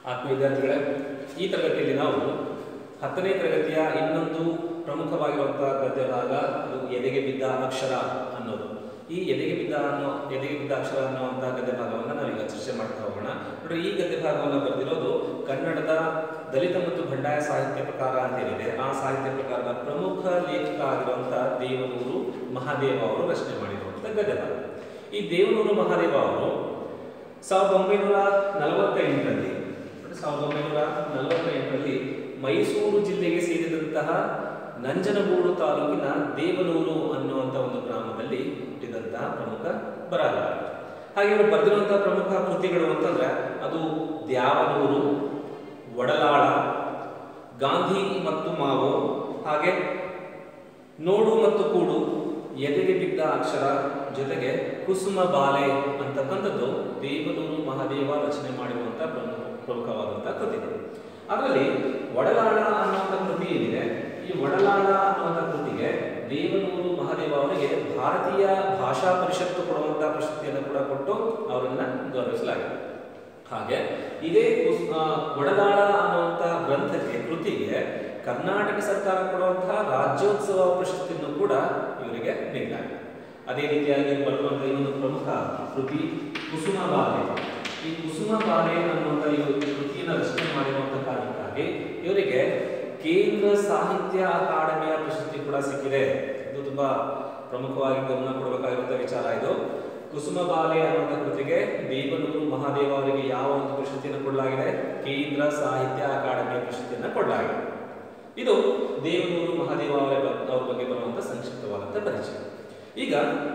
ಆತ್ಮೀಯ ವಿದ್ಯಾರ್ಥಿಗಳೇ, ಈ ತರಗತಿಯಲ್ಲಿ ನಾವು 10ನೇ ತರಗತಿಯ ಇನ್ನೊಂದು ಪ್ರಮುಖವಾಗಿರುವಂತಹ ಗದ್ಯ ಭಾಗ ಅದು ಎದೆಗೆ ಬಿದ್ದ ಅಕ್ಷರ ಅನ್ನೋದು. ಈ ಎದೆಗೆ ಬಿದ್ದ ಅಕ್ಷರ ಅನ್ನುವಂಥ ಗದ್ಯ ಭಾಗವನ್ನು ನಾವೀಗ ಚರ್ಚೆ ಮಾಡ್ತಾ ಹೋಗೋಣ. ನೋಡಿ, ಈ ಗದ್ಯ ಭಾಗವನ್ನು ಬರೆದಿರೋದು ಕನ್ನಡದ ದಲಿತ ಮತ್ತು ಬಂಡಾಯ ಸಾಹಿತ್ಯ ಪ್ರಕಾರ ಅಂತ ಏನಿದೆ, ಆ ಸಾಹಿತ್ಯ ಪ್ರಕಾರದ ಪ್ರಮುಖ ಲೇಖಕ ಆಗಿರುವಂತಹ ದೇವನೂರು ಮಹಾದೇವ ಅವರು ರಚನೆ ಮಾಡಿರುವಂತಹ ಗದ್ಯ ಭಾಗ. ಈ ದೇವನೂರು ಮಹಾದೇವ ಅವರು 1948ರಲ್ಲಿ ಮೈಸೂರು ಜಿಲ್ಲೆಗೆ ಸೇರಿದಂತಹ ನಂಜನಗೂಡು ತಾಲೂಕಿನ ದೇವನೂರು ಅನ್ನುವಂಥ ಒಂದು ಗ್ರಾಮದಲ್ಲಿ ಹುಟ್ಟಿದಂತಹ ಪ್ರಮುಖ ಬರಹಗಾರ. ಹಾಗೆ ಇವರು ಬರೆದಿರುವಂತಹ ಪ್ರಮುಖ ಕೃತಿಗಳು ಅಂತಂದ್ರೆ ಅದು ದ್ಯಾವನೂರು, ಒಡಲಾಳ, ಗಾಂಧಿ ಮತ್ತು ಮಾವು, ಹಾಗೆ ನೋಡು ಮತ್ತು ಕೂಡು, ಎದೆಗೆ ಬಿದ್ದ ಅಕ್ಷರ, ಜೊತೆಗೆ ಕುಸುಮ ಬಾಲೆ ಅಂತಕ್ಕಂಥದ್ದು ದೇವನೂರು ಮಹಾದೇವ ರಚನೆ ಮಾಡಿರುವಂತಹ ಪ್ರಮುಖವಾದಂತಹ ಕೃತಿಗಳು. ಅದರಲ್ಲಿ ಒಡಲಾಳ ಅನ್ನುವಂಥ ಕೃತಿ ಏನಿದೆ, ಈ ಒಡಲಾಳ ಅನ್ನುವಂಥ ಕೃತಿಗೆ ದೇವನೂರು ಮಹಾದೇವ ಅವರಿಗೆ ಭಾರತೀಯ ಭಾಷಾ ಪರಿಷತ್ತು ಕೊಡುವಂತಹ ಪ್ರಶಸ್ತಿಯನ್ನು ಕೂಡ ಕೊಟ್ಟು ಅವರನ್ನ ಗೌರವಿಸಲಾಗಿದೆ. ಹಾಗೆ ಇದೇ ಒಡಲಾಳ ಅನ್ನುವಂಥ ಗ್ರಂಥಕ್ಕೆ ಕೃತಿಗೆ ಕರ್ನಾಟಕ ಸರ್ಕಾರ ಕೊಡುವಂತಹ ರಾಜ್ಯೋತ್ಸವ ಪ್ರಶಸ್ತಿಯನ್ನು ಕೂಡ ಇವರಿಗೆ ನೀಡಲಾಗಿದೆ. ಅದೇ ರೀತಿಯಾಗಿ ಬರುವಂತಹ ಇನ್ನೊಂದು ಪ್ರಮುಖ ಕೃತಿ ಕುಸುಮ ಬಾಲೆ. ಈ ಕುಸುಮ ಬಾಲೆ ಅನ್ನುವಂಥ ಈ ಕೃತಿಯನ್ನು ರಚನೆ ಮಾಡಿರುವಂತಹ ಕಾರಣಕ್ಕಾಗಿ ಇವರಿಗೆ ಕೇಂದ್ರ ಸಾಹಿತ್ಯ ಅಕಾಡೆಮಿಯ ಪ್ರಶಸ್ತಿ ಕೂಡ ಸಿಕ್ಕಿದೆ. ಇದು ತುಂಬಾ ಪ್ರಮುಖವಾಗಿ ಗಮನ ಕೊಡಬೇಕಾಗಿರುವಂತಹ ವಿಚಾರ. ಇದು ಕುಸುಮ ಬಾಲೆ ಅನ್ನುವಂಥ ಕೃತಿಗೆ ದೇವನೂರು ಮಹಾದೇವ ಅವರಿಗೆ ಯಾವ ಒಂದು ಪ್ರಶಸ್ತಿಯನ್ನು ಕೊಡಲಾಗಿದೆ? ಕೇಂದ್ರ ಸಾಹಿತ್ಯ ಅಕಾಡೆಮಿಯ ಪ್ರಶಸ್ತಿಯನ್ನು ಕೊಡಲಾಗಿದೆ. ಇದು ದೇವನೂರು ಮಹಾದೇವ ಅವರ ಬಗ್ಗೆ ಬರುವಂತಹ ಸಂಕ್ಷಿಪ್ತವಾದಂತಹ ಪರಿಚಯ. ಈಗ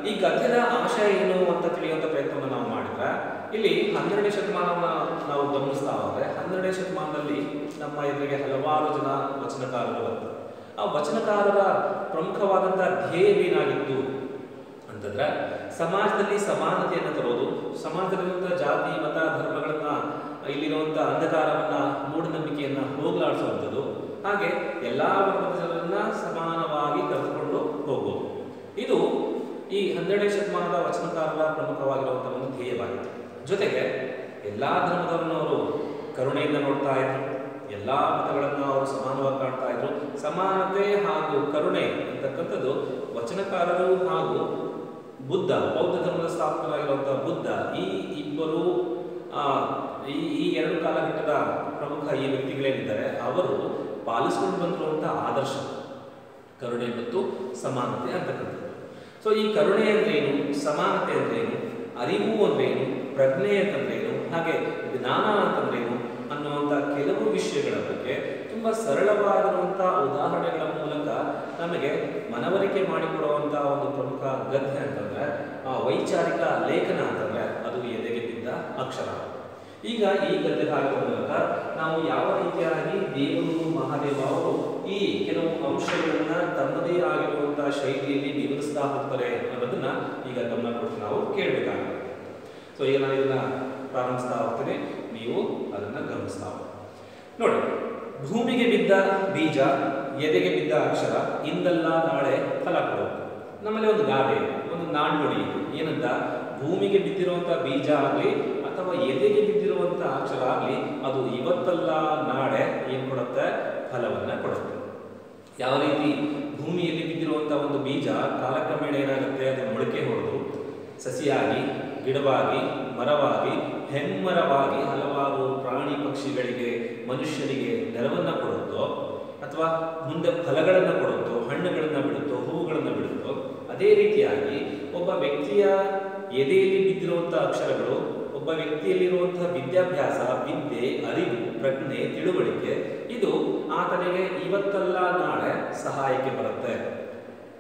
ಈ ಗದ್ಯದ ಆಶಯ ಏನು ಅಂತ ತಿಳಿಯುವಂತ ಪ್ರಯತ್ನವನ್ನು ನಾವು ಮಾಡಿದ್ರೆ, ಇಲ್ಲಿ 12ನೇ ಶತಮಾನವನ್ನು ನಾವು ಗಮನಿಸ್ತಾ ಹೋದ್ರೆ 12ನೇ ಶತಮಾನದಲ್ಲಿ ನಮ್ಮ ಎದುರಿಗೆ ಹಲವಾರು ಜನ ವಚನಕಾರರು ಬರ್ತಾರೆ. ಆ ವಚನಕಾರರ ಪ್ರಮುಖವಾದಂತಹ ಧ್ಯೇಯವೇನಾಗಿತ್ತು ಅಂತಂದ್ರೆ ಸಮಾಜದಲ್ಲಿ ಸಮಾನತೆಯನ್ನು ತರೋದು, ಸಮಾಜದಲ್ಲಿರುವಂತಹ ಜಾತಿ ಮತ ಧರ್ಮಗಳನ್ನ, ಇಲ್ಲಿರುವಂತಹ ಅಂಧಕಾರವನ್ನ, ಮೂಢನಂಬಿಕೆಯನ್ನ ಹೋಗಲಾಡಿಸುವಂಥದ್ದು, ಹಾಗೆ ಎಲ್ಲಾ ವರ್ಗದ ಜನರನ್ನ ಸಮಾನವಾಗಿ ಕರೆದುಕೊಂಡು ಹೋಗುವುದು. ಇದು ಈ 12ನೇ ಶತಮಾನದ ವಚನಕಾರರ ಪ್ರಮುಖವಾಗಿರುವಂತಹ ಒಂದು ಧ್ಯೇಯವಾಗಿತ್ತು. ಜೊತೆಗೆ ಎಲ್ಲಾ ಧರ್ಮದವರನ್ನು ಅವರು ಕರುಣೆಯಿಂದ ನೋಡ್ತಾ ಇದ್ರು, ಎಲ್ಲಾ ಮತಗಳನ್ನು ಅವರು ಸಮಾನವಾಗಿ ಕಾಣ್ತಾ ಇದ್ರು. ಸಮಾನತೆ ಹಾಗೂ ಕರುಣೆ ಅಂತಕ್ಕಂಥದ್ದು ವಚನಕಾರರು ಹಾಗೂ ಬುದ್ಧ, ಬೌದ್ಧ ಧರ್ಮದ ಸ್ಥಾಪಕರಾಗಿರುವಂತಹ ಬುದ್ಧ, ಈ ಇಬ್ಬರು ಈ ಎರಡು ಕಾಲಘಟ್ಟದ ಪ್ರಮುಖ ಈ ವ್ಯಕ್ತಿಗಳೇನಿದ್ದಾರೆ ಅವರು ಪಾಲಿಸಿಕೊಂಡು ಬಂದಿರುವಂತಹ ಆದರ್ಶ ಕರುಣೆ ಮತ್ತು ಸಮಾನತೆ ಅಂತಕ್ಕಂಥದ್ದು. ಸೊ ಈ ಕರುಣೆ ಅಂದ್ರೇನು, ಸಮಾನತೆ ಅಂದ್ರೇನು, ಅರಿವು ಅಂದ್ರೇನು, ಪ್ರಜ್ಞೆ ಅಂತಂದ್ರೇನು, ಹಾಗೆ ಜ್ಞಾನ ಅಂತಂದ್ರೇನು ಅನ್ನುವಂಥ ಕೆಲವು ವಿಷಯಗಳ ಬಗ್ಗೆ ತುಂಬಾ ಸರಳವಾಗಿರುವಂತಹ ಉದಾಹರಣೆಗಳ ಮೂಲಕ ನಮಗೆ ಮನವರಿಕೆ ಮಾಡಿಕೊಡುವಂತಹ ಒಂದು ಪ್ರಮುಖ ಗದ್ಯ ಅಂತಂದ್ರೆ, ವೈಚಾರಿಕ ಲೇಖನ ಅಂತಂದ್ರೆ ಅದು ಎದೆಗೆ ಬಿದ್ದ ಅಕ್ಷರ. ಈಗ ಈ ಗದ್ಯ ಭಾಗದ ಮೂಲಕ ನಾವು ಯಾವ ರೀತಿಯಾಗಿ ದೇವನೂರು ಮಹಾದೇವ ಅವರು ಈ ಕೆಲವು ಅಂಶಗಳನ್ನ ತಮ್ಮದೇ ಆಗಿರುವಂತಹ ಶೈಲಿಯಲ್ಲಿ ವಿವರಿಸ್ತಾ ಹೋಗ್ತಾರೆ ಅನ್ನೋದನ್ನ ಈಗ ಗಮನ ಕೊಟ್ಟು ನಾವು ಕೇಳಬೇಕಾಗುತ್ತೆ. ಸೊ ಈಗ ನಾನು ಇದನ್ನ ಪ್ರಾರಂಭಿಸ್ತಾ ಹೋಗ್ತೇನೆ, ನೀವು ಅದನ್ನ ಗಮನಿಸ್ತಾ ಹೋಗಿ. ನೋಡಿ, ಭೂಮಿಗೆ ಬಿದ್ದ ಬೀಜ, ಎದೆಗೆ ಬಿದ್ದ ಅಕ್ಷರ, ಇಂದಲ್ಲ ನಾಳೆ ಫಲ ಕೊಡುವುದು. ನಮ್ಮಲ್ಲಿ ಒಂದು ಗಾದೆ, ಒಂದು ನಾಣ್ಣುಡಿ ಏನಂತ, ಭೂಮಿಗೆ ಬಿದ್ದಿರುವಂತಹ ಬೀಜ ಆಗಲಿ ಅಥವಾ ಎದೆಗೆ ಬಿದ್ದಿರುವಂತಹ ಅಕ್ಷರ ಆಗಲಿ ಅದು ಇವತ್ತಲ್ಲ ನಾಳೆ ಏನ್ ಕೊಡುತ್ತೆ? ಫಲವನ್ನ ಕೊಡುತ್ತೆ. ಯಾವ ರೀತಿ ಭೂಮಿಯಲ್ಲಿ ಬಿದ್ದಿರುವಂತಹ ಒಂದು ಬೀಜ ಕಾಲಕ್ರಮೇಣ ಏನಾಗುತ್ತೆ, ಅದು ಮೊಳಕೆ ಹೊಡೆದು ಸಸಿಯಾಗಿ, ಗಿಡವಾಗಿ, ಮರವಾಗಿ, ಹೆಮ್ಮರವಾಗಿ ಹಲವಾರು ಪ್ರಾಣಿ ಪಕ್ಷಿಗಳಿಗೆ, ಮನುಷ್ಯರಿಗೆ ನೆರವನ್ನ ಕೊಡುತ್ತೋ ಅಥವಾ ಮುಂದೆ ಫಲಗಳನ್ನು ಕೊಡುತ್ತೋ, ಹಣ್ಣುಗಳನ್ನ ಬಿಡುತ್ತೋ, ಹೂವುಗಳನ್ನ ಬಿಡುತ್ತೋ, ಅದೇ ರೀತಿಯಾಗಿ ಒಬ್ಬ ವ್ಯಕ್ತಿಯ ಎದೆಯಲ್ಲಿ ಬಿದ್ದಿರುವಂತಹ ಅಕ್ಷರಗಳು, ಒಬ್ಬ ವ್ಯಕ್ತಿಯಲ್ಲಿರುವಂತಹ ವಿದ್ಯಾಭ್ಯಾಸ, ವಿದ್ಯೆ, ಅರಿವು, ಪ್ರಜ್ಞೆ, ತಿಳುವಳಿಕೆ, ಇದು ಆತನಿಗೆ ಇವತ್ತಲ್ಲ ನಾಳೆ ಸಹಾಯಕ್ಕೆ ಬರುತ್ತೆ.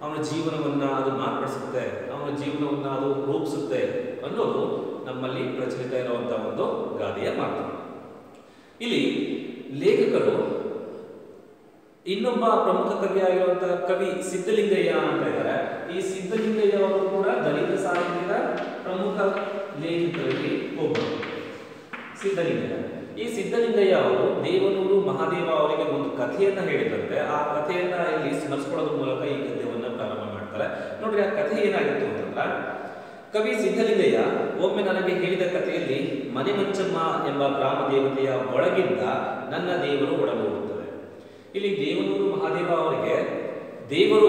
ಅವನ ಜೀವನವನ್ನ ಅದು ಮಾರ್ಪಡಿಸುತ್ತೆ, ಅವನ ಜೀವನವನ್ನ ಅದು ರೂಪಿಸುತ್ತೆ ಅನ್ನೋದು ನಮ್ಮಲ್ಲಿ ಪ್ರಚಲಿತ ಇರುವಂತಹ ಒಂದು ಗಾದೆಯ ಮಾತು. ಇಲ್ಲಿ ಲೇಖಕರು ಇನ್ನೊಬ್ಬ ಪ್ರಮುಖ ಕವಿಯಾಗಿರುವಂತಹ ಕವಿ ಸಿದ್ಧಲಿಂಗಯ್ಯ ಅಂತ ಇದ್ದಾರೆ. ಈ ಸಿದ್ಧಲಿಂಗಯ್ಯ ಅವರು ಕೂಡ ದಲಿತ ಸಾಹಿತ್ಯದ ಪ್ರಮುಖ ಲೇಖಕರಲ್ಲಿ ಒಬ್ಬರು. ಸಿದ್ಧಲಿಂಗಯ್ಯ, ಈ ಸಿದ್ಧಲಿಂಗಯ್ಯ ಅವರು ದೇವನೂರು ಮಹಾದೇವ ಅವರಿಗೆ ಒಂದು ಕಥೆಯನ್ನ ಹೇಳಿದಂತೆ ಆ ಕಥೆಯನ್ನ ಇಲ್ಲಿ ಸ್ಮರಿಸಿಕೊಳ್ಳೋದ್ರ ಮೂಲಕ ಈ ಗದ್ಯವನ್ನ ಪ್ರಾರಂಭ ಮಾಡ್ತಾರೆ. ನೋಡ್ರಿ, ಆ ಕಥೆ ಏನಾಗಿತ್ತು ಅಂತಂದ್ರೆ, ಕವಿ ಸಿದ್ಧಲಿಂಗಯ್ಯ ಒಮ್ಮೆ ನನಗೆ ಹೇಳಿದ ಕಥೆಯಲ್ಲಿ ಮನೆ ಮಂಚಮ್ಮ ಎಂಬ ಗ್ರಾಮ ದೇವತೆಯ ಒಳಗಿಂದ ನನ್ನ ದೇವರು ಒಡಗೂಡುತ್ತದೆ. ಇಲ್ಲಿ ದೇವನೂರು ಮಹಾದೇವ ಅವರಿಗೆ ದೇವರು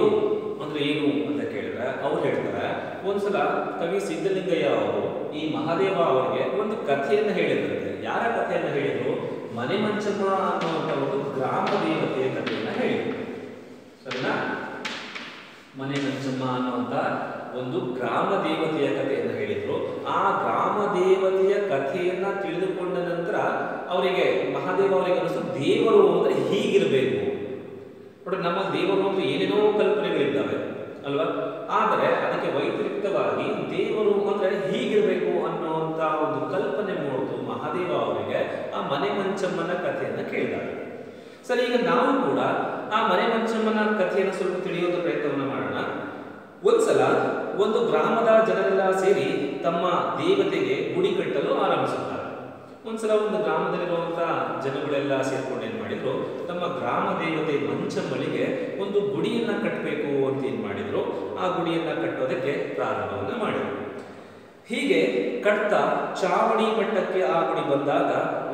ಅಂದ್ರೆ ಏನು ಅಂತ ಕೇಳಿದ್ರೆ ಅವ್ರು ಹೇಳ್ತಾರೆ, ಒಂದ್ಸಲ ಕವಿ ಸಿದ್ಧಲಿಂಗಯ್ಯ ಅವರು ಈ ಮಹಾದೇವ ಅವರಿಗೆ ಒಂದು ಕಥೆಯನ್ನು ಹೇಳಿದ್ರಂತೆ. ಯಾರ ಕಥೆಯನ್ನು ಹೇಳಿದ್ರು? ಮನೆ ಮಂಚಮ್ಮ ಅನ್ನುವಂಥ ಒಂದು ಗ್ರಾಮ ದೇವತೆಯ ಕಥೆಯನ್ನ ಹೇಳಿದ್ರು. ಸರಿನಾ? ಮನೆ ಮಂಚಮ್ಮ ಅನ್ನುವಂಥ ಒಂದು ಗ್ರಾಮ ದೇವತೆಯ ಕಥೆಯನ್ನು ಹೇಳಿದ್ರು. ಆ ಗ್ರಾಮ ದೇವತೆಯ ಕಥೆಯನ್ನ ತಿಳಿದುಕೊಂಡ ನಂತರ ಅವರಿಗೆ ಮಹಾದೇವ ಅವರಿಗೆ ಅನಿಸ್ತು, ದೇವರು ಅಂದ್ರೆ ಹೀಗಿರಬೇಕು ನೋಡಿ. ನಮ್ಮ ದೇವರು ಅಂದ್ರೆ ಏನೇನೋ ಕಲ್ಪನೆಗಳಿದ್ದಾವೆ ಅಲ್ವಾ, ಆದರೆ ಅದಕ್ಕೆ ವೈಪರೀತ್ಯವಾಗಿ ದೇವರು ಅಂದ್ರೆ ಹೀಗಿರಬೇಕು ಅನ್ನುವಂತ ಒಂದು ಕಲ್ಪನೆ ಮೂಡಿತು ಮಹಾದೇವ ಅವರಿಗೆ ಆ ಮನೆ ಮಂಚಮ್ಮನ ಕಥೆಯನ್ನ ಕೇಳಿದಾಗ. ಸರಿ, ಈಗ ನಾವು ಕೂಡ ಆ ಮನೆ ಮಂಚಮ್ಮನ ಕಥೆಯನ್ನು ಸ್ವಲ್ಪ ತಿಳಿಯೋದು ಪ್ರಯತ್ನವನ್ನು ಮಾಡೋಣ. ಒಂದ್ಸಲ ಒಂದು ಗ್ರಾಮದ ಜನರೆಲ್ಲ ಸೇರಿ ತಮ್ಮ ದೇವತೆಗೆ ಗುಡಿ ಕಟ್ಟಲು ಆರಂಭಿಸುತ್ತಾರೆ. ಒಂದ್ಸಲ ಒಂದು ಗ್ರಾಮದಲ್ಲಿರುವಂತಹ ಜನಗಳೆಲ್ಲ ಸೇರ್ಕೊಂಡು ಏನ್ ಮಾಡಿದ್ರು, ತಮ್ಮ ಗ್ರಾಮ ದೇವತೆ ಮಂಚಮ್ಮಳಿಗೆ ಒಂದು ಗುಡಿಯನ್ನ ಕಟ್ಟಬೇಕು ಅಂತ ಏನ್ ಮಾಡಿದ್ರು, ಆ ಗುಡಿಯನ್ನ ಕಟ್ಟೋದಕ್ಕೆ ಪ್ರಾರಂಭವನ್ನ ಮಾಡಿದ್ರು. ಹೀಗೆ ಕಟ್ತಾ ಚಾವಣಿ ಮಟ್ಟಕ್ಕೆ ಆ ಗುಡಿ ಬಂದಾಗ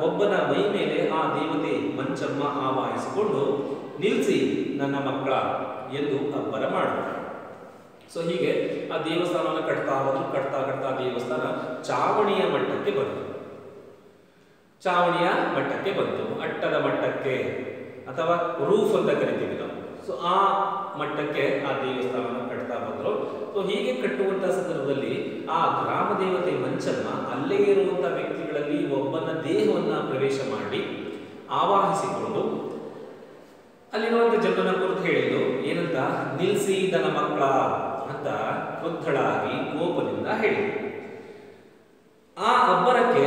ಒಬ್ಬನ ಮೈ ಮೇಲೆ ಆ ದೇವತೆ ಮಂಚಮ್ಮ ಆವಾಹಿಸಿಕೊಂಡು ನಿಲ್ಲಿಸಿ ನನ್ನ ಮಕ್ಕಳ ಎಂದು ಅಬ್ಬರ ಮಾಡುತ್ತಾರೆ. ಸೊ ಹೀಗೆ ಆ ದೇವಸ್ಥಾನವನ್ನು ಕಟ್ತಾ ಹೋದ್ರು. ಕಟ್ತಾ ಕಟ್ತಾ ದೇವಸ್ಥಾನ ಚಾವಣಿಯ ಮಟ್ಟಕ್ಕೆ ಬಂತು. ಚಾವಣಿಯ ಮಟ್ಟಕ್ಕೆ ಬಂತು, ಅಟ್ಟದ ಮಟ್ಟಕ್ಕೆ ಅಥವಾ ರೂಫ್ ಅಂತ ಕರಿತೀವಿ ನಾವು. ಸೊ ಆ ಮಟ್ಟಕ್ಕೆ ಆ ದೇವಸ್ಥಾನವನ್ನು ಕಟ್ತಾ ಬಂದ್ರು. ಸೊ ಹೀಗೆ ಕಟ್ಟುವಂತಹ ಸಂದರ್ಭದಲ್ಲಿ ಆ ಗ್ರಾಮ ದೇವತೆ ಮಂಚಮ್ಮ ಅಲ್ಲೇ ಇರುವಂತಹ ವ್ಯಕ್ತಿಗಳಲ್ಲಿ ಒಬ್ಬನ ದೇಹವನ್ನ ಪ್ರವೇಶ ಮಾಡಿ ಆವಾಹಿಸಿಕೊಂಡು ಅಲ್ಲಿರುವಂತಹ ಜನರನ್ನ ಕುರಿತು ಹೇಳಿದ್ರು. ಏನಂತ? ನಿಲ್ಸಿ ನನ್ನ ಮಕ್ಕಳ ಅಂತ ಕ್ರುದ್ಧಳಾಗಿ ಕೋಪದಿಂದ ಹೇಳಿದ್ರು. ಆ ಅಬ್ಬರಕ್ಕೆ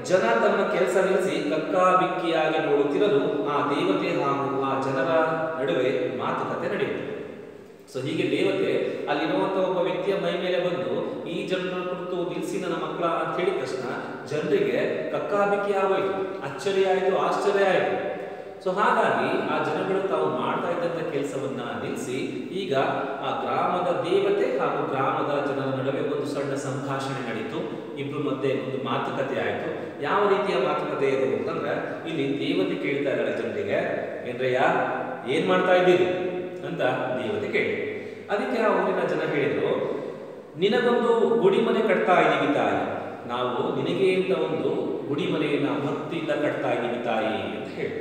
ಜನ ತಮ್ಮ ಕೆಲಸ ನಿಲ್ಲಿಸಿ ಕಕ್ಕಾಬಿಕ್ಕಿಯಾಗಿ ನೋಡುತ್ತಿರಲು ಆ ದೇವತೆ ಹಾಗೂ ಆ ಜನರ ನಡುವೆ ಮಾತುಕತೆ ನಡೆಯಿತು. ಸೊ ಹೀಗೆ ದೇವತೆ ಅಲ್ಲಿರುವಂತಹ ಒಬ್ಬ ವ್ಯಕ್ತಿಯ ಮೈ ಮೇಲೆ ಬಂದು ಈ ಜನರ ಕುರಿತು ನಿಲ್ಲಿಸಿ ನನ್ನ ಮಕ್ಕಳ ಅಂತ ಹೇಳಿದ ತಕ್ಷಣ ಜನರಿಗೆ ಕಕ್ಕಾಬಿಕ್ಕಿ ಆಗೋಯ್ತು, ಅಚ್ಚರಿ ಆಯಿತು, ಆಶ್ಚರ್ಯ ಆಯಿತು. ಸೊ ಹಾಗಾಗಿ ಆ ಜನಗಳು ತಾವು ಮಾಡ್ತಾ ಇದ್ದಂಥ ಕೆಲಸವನ್ನ ನಿಲ್ಲಿಸಿ ಈಗ ಆ ಗ್ರಾಮದ ದೇವತೆ ಹಾಗೂ ಗ್ರಾಮದ ಜನರ ನಡುವೆ ಒಂದು ಸಣ್ಣ ಸಂಭಾಷಣೆ ನಡೀತು. ಇಬ್ರು ಮಧ್ಯೆ ಒಂದು ಮಾತುಕತೆ ಆಯಿತು. ಯಾವ ರೀತಿಯ ಮಾತುಕತೆ ಇದು ಅಂತಂದ್ರೆ, ಇಲ್ಲಿ ದೇವತೆ ಕೇಳ್ತಾ ಇದ್ದಾರೆ ಜನರಿಗೆ, ಏನ್ರಯ್ಯ ಏನ್ ಮಾಡ್ತಾ ಇದ್ದೀರಿ ಅಂತ ದೇವತೆ ಕೇಳಿ. ಅದಕ್ಕೆ ಆ ಊರಿನ ಜನ ಹೇಳಿದ್ರು, ನಿನಗೊಂದು ಗುಡಿ ಮನೆ ಕಟ್ತಾ ಇದ್ದೀವಿ ತಾಯಿ, ನಾವು ನಿನಗೆ ಅಂತ ಒಂದು ಗುಡಿ ಮನೆಯನ್ನ ಭಕ್ತಿಯಿಂದ ಕಟ್ತಾ ಇದ್ದೀವಿ ತಾಯಿ ಅಂತ ಹೇಳಿ.